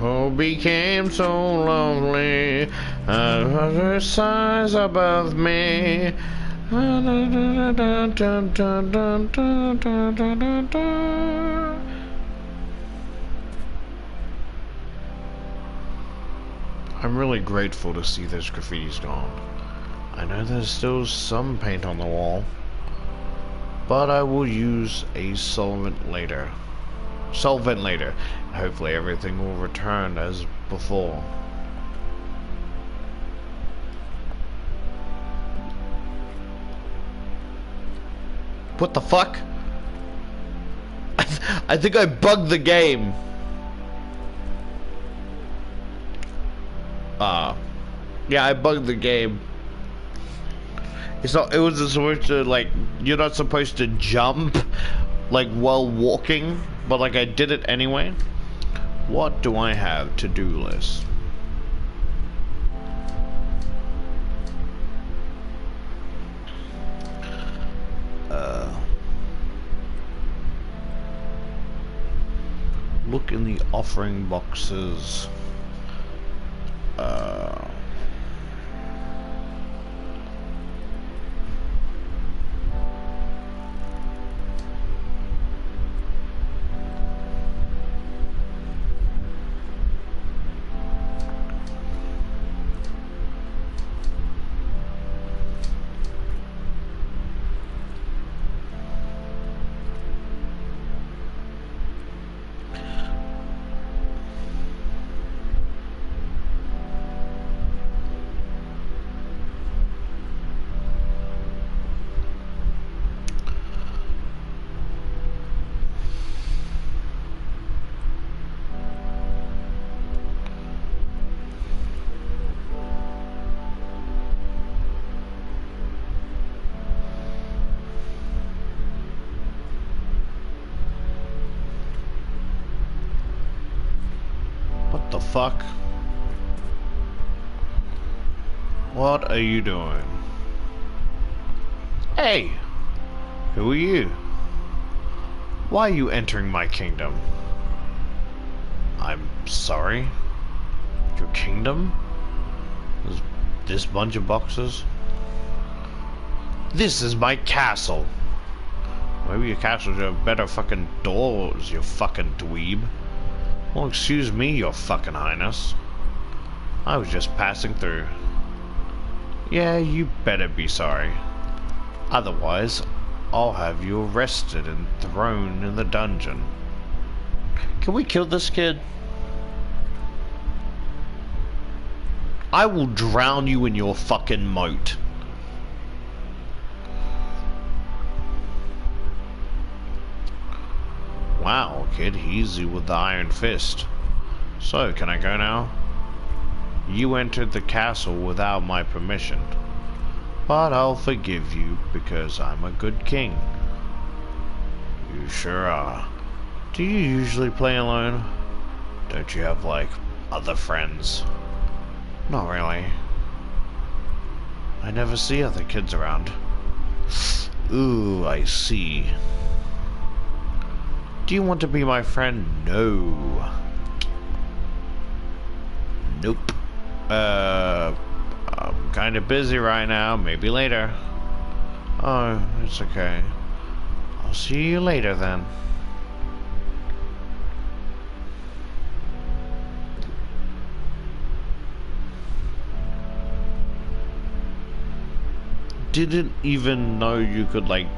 Oh, became so lovely, her size above me. I'm really grateful to see those graffitis gone. I know there's still some paint on the wall, but I will use a solvent later. Hopefully everything will return as before. What the fuck? I think I bugged the game. Yeah, I bugged the game. It's not, it wasn't supposed to, like, you're not supposed to jump, like, while walking, but, like, I did it anyway. What do I have to-do list? Look in the offering boxes. What the fuck? What are you doing? Hey! Who are you? Why are you entering my kingdom? I'm sorry? Your kingdom? This bunch of boxes? This is my castle! Maybe your castle should have better fucking doors, you fucking dweeb. Well, excuse me, your fucking highness. I was just passing through. Yeah, you better be sorry. Otherwise, I'll have you arrested and thrown in the dungeon. Can we kill this kid? I will drown you in your fucking moat. Wow, kid, easy with the iron fist. So, can I go now? You entered the castle without my permission. But I'll forgive you because I'm a good king. You sure are. Do you usually play alone? Don't you have, like, other friends? Not really. I never see other kids around. Ooh, I see. Do you want to be my friend? No. Nope. I'm kinda busy right now. Maybe later. Oh, it's okay. I'll see you later then. Didn't even know you could like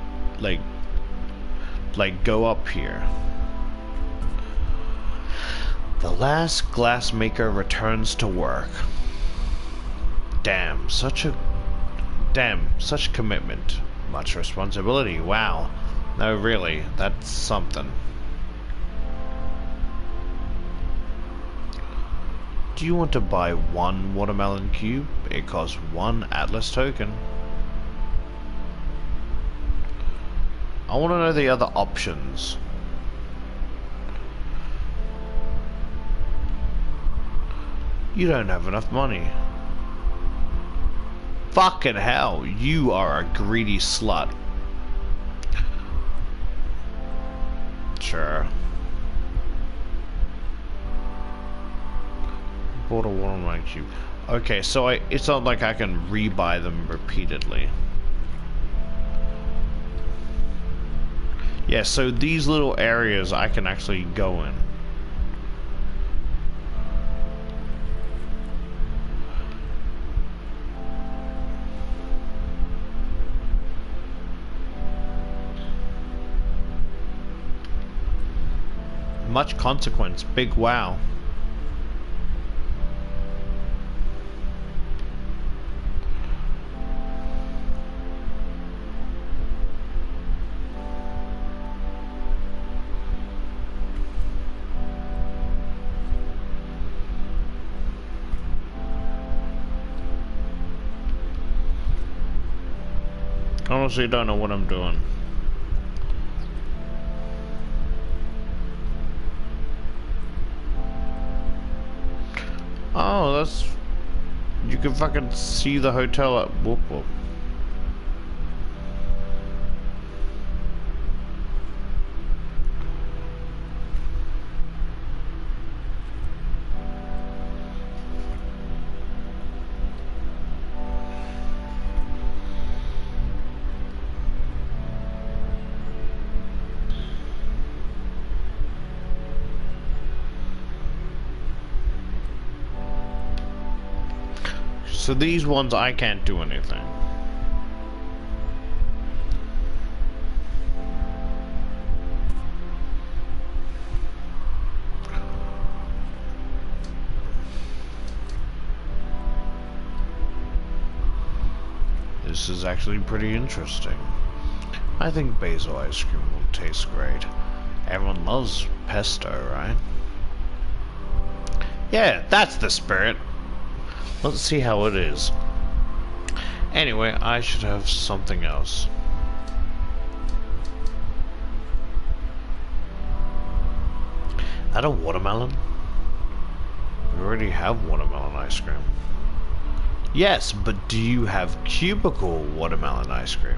go up here. The last glassmaker returns to work. Damn, such commitment. Much responsibility. Wow. No, really, that's something. Do you want to buy one watermelon cube? It costs 1 Atlas token. I want to know the other options. You don't have enough money. Fucking hell, you are a greedy slut. Sure. Bought a watermelon cube. Okay, so it's not like I can rebuy them repeatedly. Yeah, so these little areas I can actually go in. Much consequence, big wow. Honestly, don't know what I'm doing. Oh, that's... You can fucking see the hotel at... Whoop whoop. So these ones I can't do anything. This is actually pretty interesting. I think basil ice cream will taste great. Everyone loves pesto, right? Yeah, that's the spirit. Let's see how it is. Anyway, I should have something else. That a watermelon? We already have watermelon ice cream. Yes, but do you have cubicle watermelon ice cream?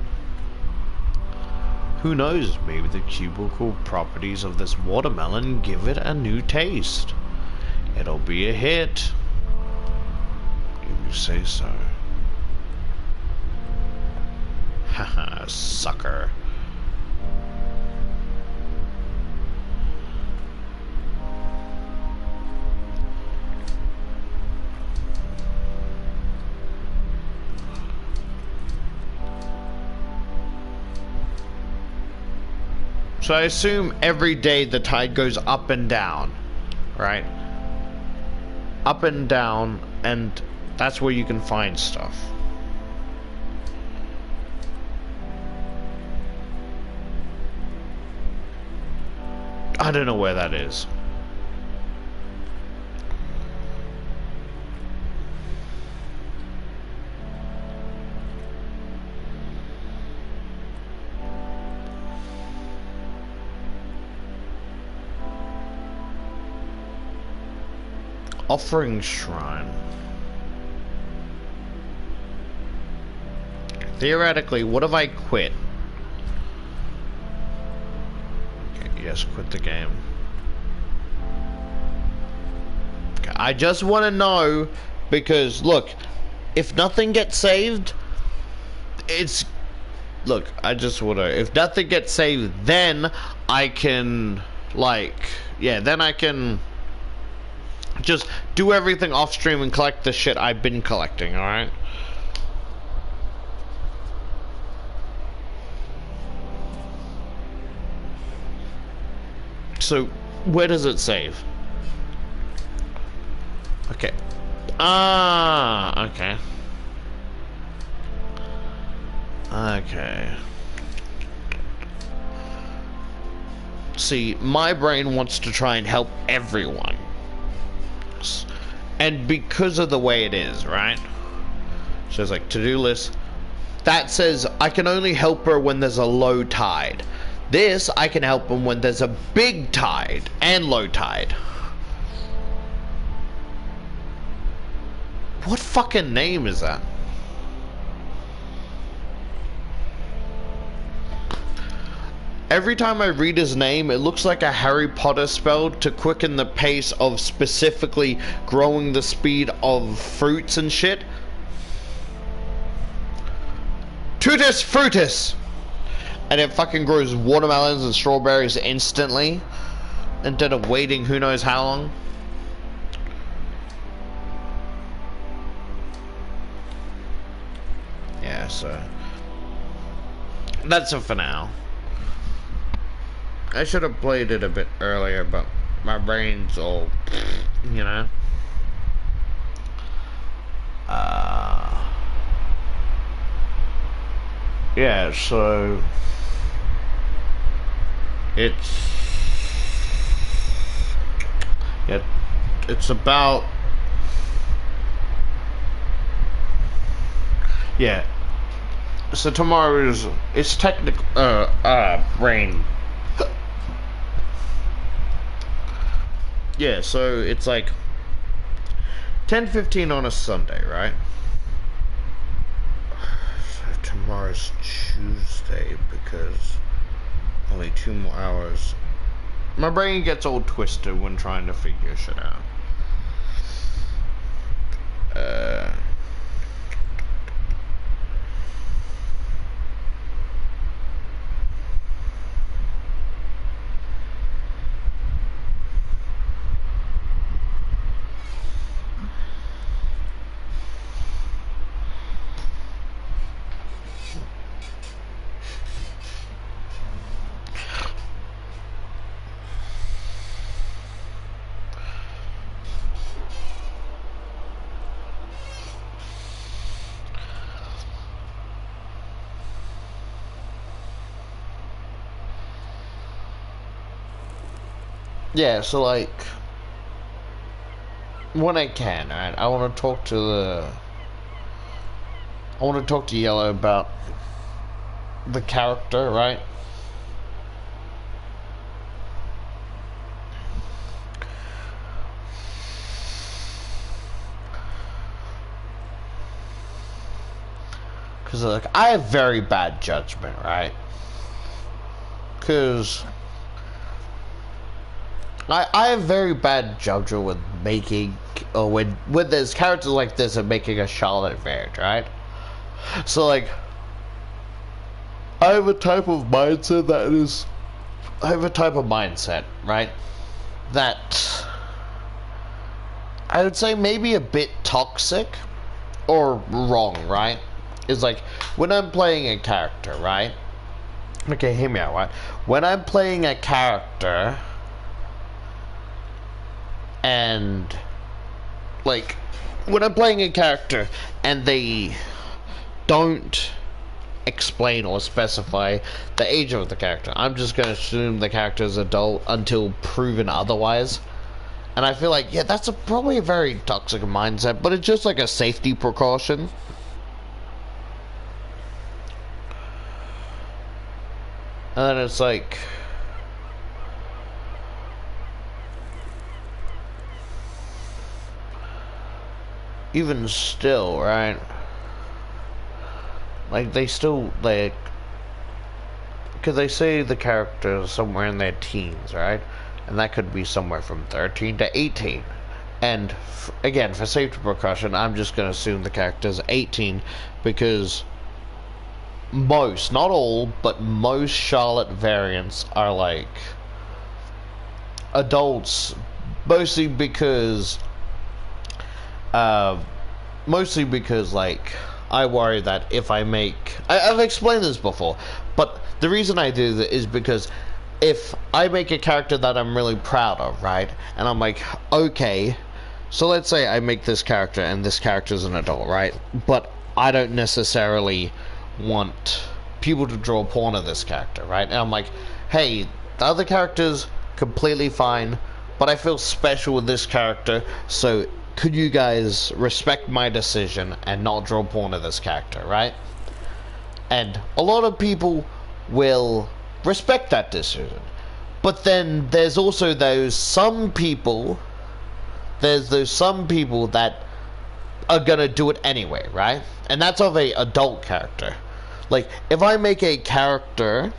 Who knows, maybe the cubicle properties of this watermelon give it a new taste. It'll be a hit. You say so. Haha, sucker. So I assume every day the tide goes up and down, right? Up and down, and that's where you can find stuff. I don't know where that is. Offering shrine. Theoretically, what if I quit? Okay, yes, quit the game. Okay, I just want to know, because look, if nothing gets saved, it's look, I just wanna, if nothing gets saved, then I can, like, yeah, then I can just do everything off stream and collect the shit I've been collecting, alright? So, where does it save? Okay. Ah, okay. Okay. See, my brain wants to try and help everyone. And because of the way it is, right? So it's like, to-do list. That says, I can only help her when there's a low tide. This, I can help them when there's a big tide and low tide. What fucking name is that? Every time I read his name, it looks like a Harry Potter spell to quicken the pace of specifically growing the speed of fruits and shit. Tutus Fruitus! And it fucking grows watermelons and strawberries instantly, instead of waiting who knows how long. Yeah, so that's it for now. I should have played it a bit earlier, but my brain's all, you know. Yeah, so it's about, yeah. So tomorrow is, it's technical rain. Yeah, so it's like 10:15 on a Sunday, right? So tomorrow's Tuesday because only 2 more hours. My brain gets all twisted when trying to figure shit out. Yeah, so like when I can, right? I want to talk to Yellow about the character, right? Because like I have very bad judgment, right? Because I have very bad judgment with making, or when there's characters like this and making a Charlotte variant, right? So like, I have a type of mindset, right? That I would say maybe a bit toxic or wrong, right? Is like, when I'm playing a character, right? Okay, hear me out, right? When I'm playing a character, and like when I'm playing a character and they don't explain or specify the age of the character, I'm just gonna assume the character is adult until proven otherwise. And I feel like, yeah, that's probably a very toxic mindset, but it's just like a safety precaution. And then it's like, even still, right? Like, they still, like, because they say the character is somewhere in their teens, right? And that could be somewhere from 13 to 18. And, again, for safety precaution, I'm just going to assume the character's 18, because most, not all, but most Charlotte variants are like adults, mostly because like I worry that if I make I've explained this before, but the reason I do that is because if I make a character that I'm really proud of, right, and I'm like, okay, so let's say I make this character and this character's an adult, right, but I don't necessarily want people to draw porn of this character, right, and I'm like, hey, the other character's completely fine, but I feel special with this character, so could you guys respect my decision and not draw porn of this character, right? And a lot of people will respect that decision. But then there's also some people that are gonna do it anyway, right? And that's of a adult character. Like, if I make a character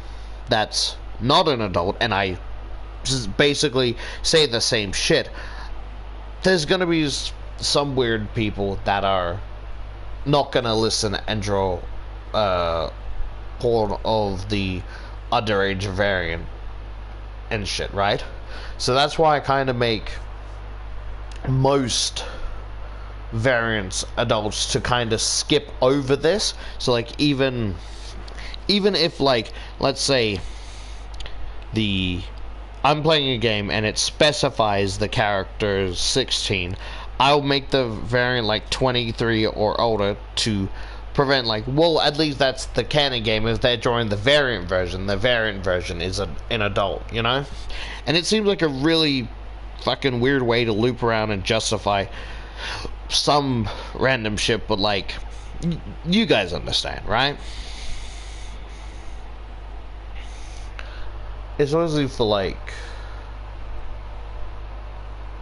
that's not an adult and I just basically say the same shit, there's gonna be some weird people that are not gonna listen and draw porn of the underage variant and shit, right? So that's why I kind of make most variants adults to kind of skip over this. So like even if, like, let's say I'm playing a game and it specifies the character's 16, I'll make the variant like 23 or older to prevent, like, well, at least that's the canon game. If they're drawing the variant version is an adult, you know? And it seems like a really fucking weird way to loop around and justify some random shit, but like, you guys understand, right? It's mostly for like,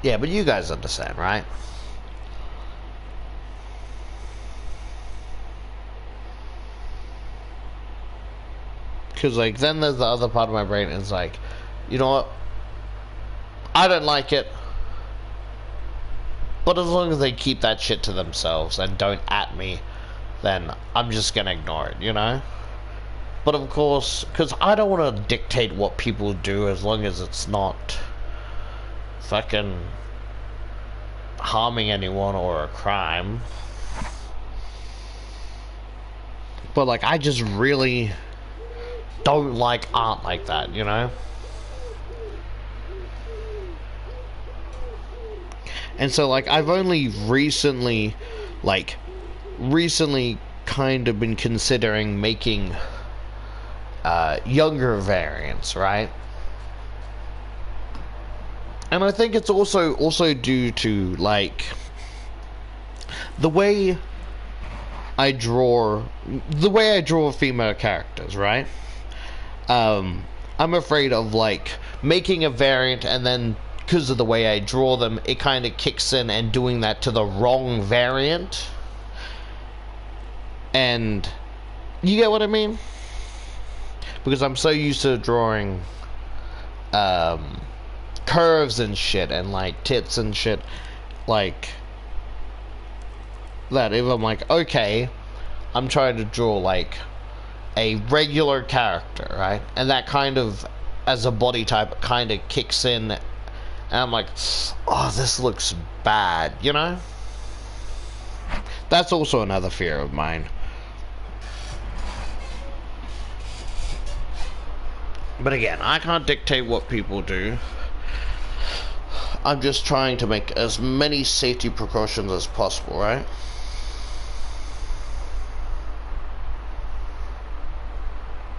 yeah, but you guys understand, right? Because like, then there's the other part of my brain, and it's like, you know what, I don't like it, but as long as they keep that shit to themselves and don't at me, then I'm just gonna ignore it, you know? But of course, because I don't want to dictate what people do as long as it's not fucking harming anyone or a crime. But like, I just really don't like art like that, you know? And so like, I've only recently kind of been considering making younger variants, right? And I think it's also due to like the way I draw female characters, right? I'm afraid of like making a variant and then, because of the way I draw them, it kind of kicks in and doing that to the wrong variant. And you get what I mean? Because I'm so used to drawing curves and shit and like tits and shit, like that if I'm like, okay, I'm trying to draw like a regular character, right? And that kind of, as a body type, kind of kicks in, and I'm like, oh, this looks bad, you know? That's also another fear of mine. But again, I can't dictate what people do. I'm just trying to make as many safety precautions as possible, right?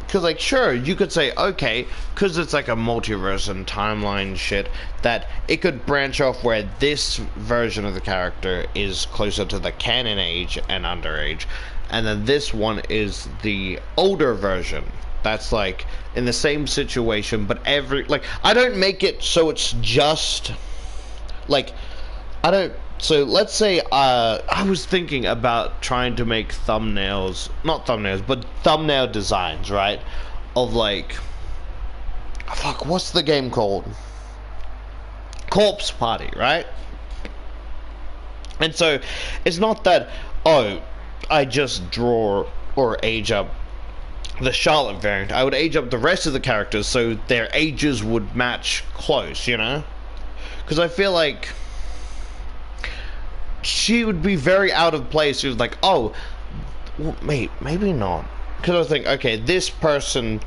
Because, like, sure, you could say, okay, because it's like a multiverse and timeline shit, that it could branch off where this version of the character is closer to the canon age and underage, and then this one is the older version. That's like in the same situation, but I don't make it so it's just like, so let's say I was thinking about trying to make not thumbnails, but thumbnail designs, right? Of like, fuck, what's the game called? Corpse Party, right? And so it's not that, oh, I just draw or age up the Charlotte variant, I would age up the rest of the characters so their ages would match close, you know? Because I feel like she would be very out of place. She was like, oh, well, maybe not. Because I think, okay, this person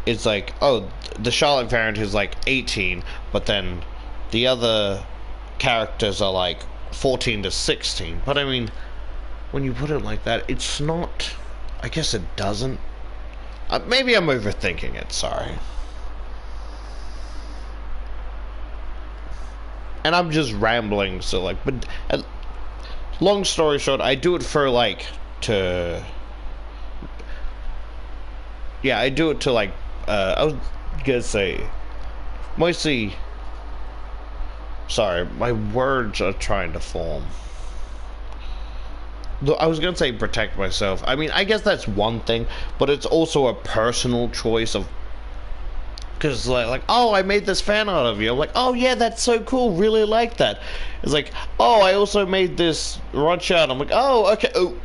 is like, oh, the Charlotte variant is like 18, but then the other characters are like 14 to 16. But I mean, when you put it like that, it's not. I guess it doesn't. Maybe I'm overthinking it, sorry. And I'm just rambling, so like, but long story short, I do it for like yeah, I do it to like I was gonna say mostly, sorry, my words are trying to form. I was gonna say protect myself. I mean, I guess that's one thing, but it's also a personal choice of, because like, oh, I made this fan art of you. I'm like, oh yeah, that's so cool. Really like that. It's like, oh, I also made this run shot. I'm like, oh, okay. Oh,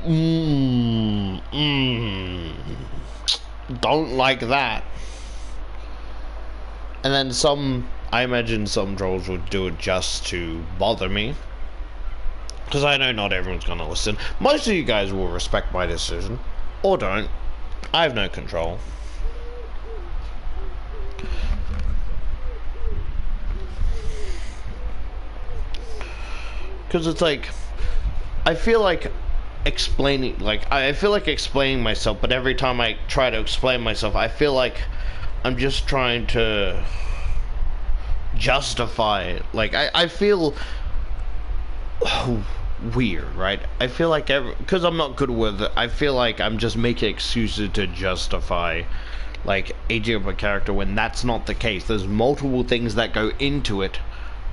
don't like that. And then some, I imagine some trolls would do it just to bother me. Because I know not everyone's going to listen. Most of you guys will respect my decision. Or don't. I have no control. Because it's like, I feel like explaining myself, but every time I try to explain myself, I feel like I'm just trying to justify it. Like, I feel weird, right? I feel like, because I'm not good with it, I feel like I'm just making excuses to justify, like, aging up a character when that's not the case. There's multiple things that go into it,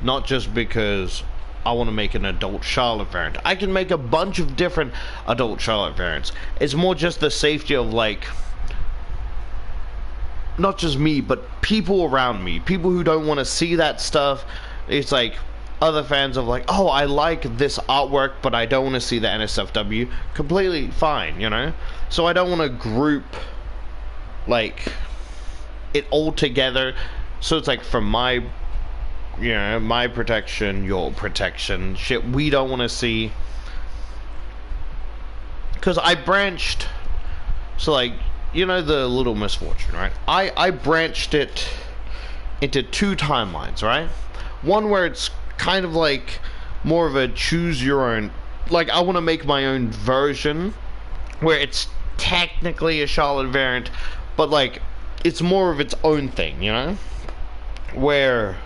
not just because I want to make an adult Charlotte variant. I can make a bunch of different adult Charlotte variants. It's more just the safety of, like, not just me, but people around me. People who don't want to see that stuff. It's like other fans of like, oh, I like this artwork, but I don't want to see the NSFW. Completely fine, you know? So I don't want to group, like, it all together. So it's like, from my, you know, my protection, your protection, shit we don't want to see. Because I branched, so like, you know, the Little Misfortune, right? I branched it into 2 timelines, right? One where it's kind of like more of a choose your own, like, I want to make my own version where it's technically a Charlotte variant, but like, it's more of its own thing, you know? Where,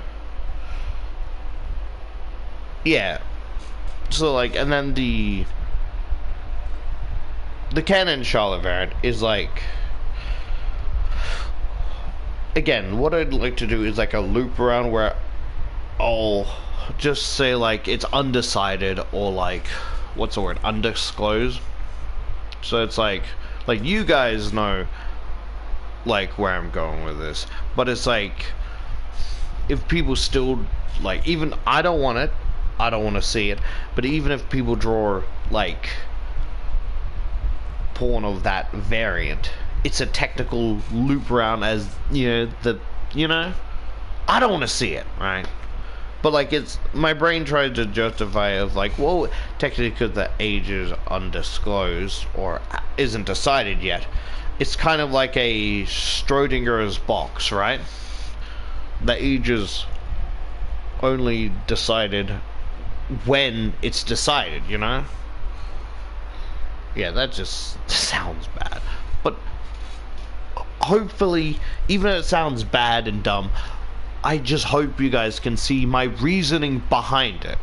yeah, so like, and then the canon Charlotte variant is like, again, what I'd like to do is like a loop around where I'll just say like it's undecided, or like, what's the word, undisclosed. So it's like you guys know like where I'm going with this, but it's like, if people still, like, even I don't want it, I don't want to see it, but even if people draw like porn of that variant, it's a technical loop around, as you know, I don't want to see it, right? But like, it's, my brain tried to justify of like, well, technically because the age is undisclosed or isn't decided yet, it's kind of like a Schrodinger's box, right? The age is only decided when it's decided, you know? Yeah, that just sounds bad. But hopefully, even if it sounds bad and dumb, I just hope you guys can see my reasoning behind it.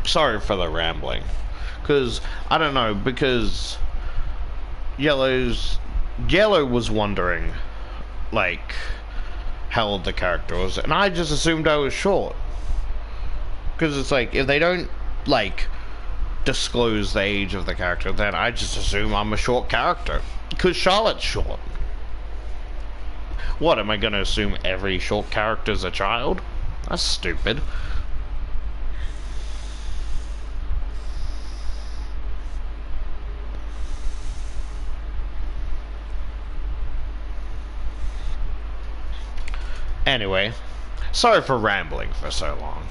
Sorry for the rambling. Because, I don't know, because Yellow was wondering, like, how old the character was, and I just assumed I was short. Because it's like, if they don't, like, disclose the age of the character, then I just assume I'm a short character. Because Charlotte's short. What, am I gonna assume every short character's a child? That's stupid. Anyway, sorry for rambling for so long.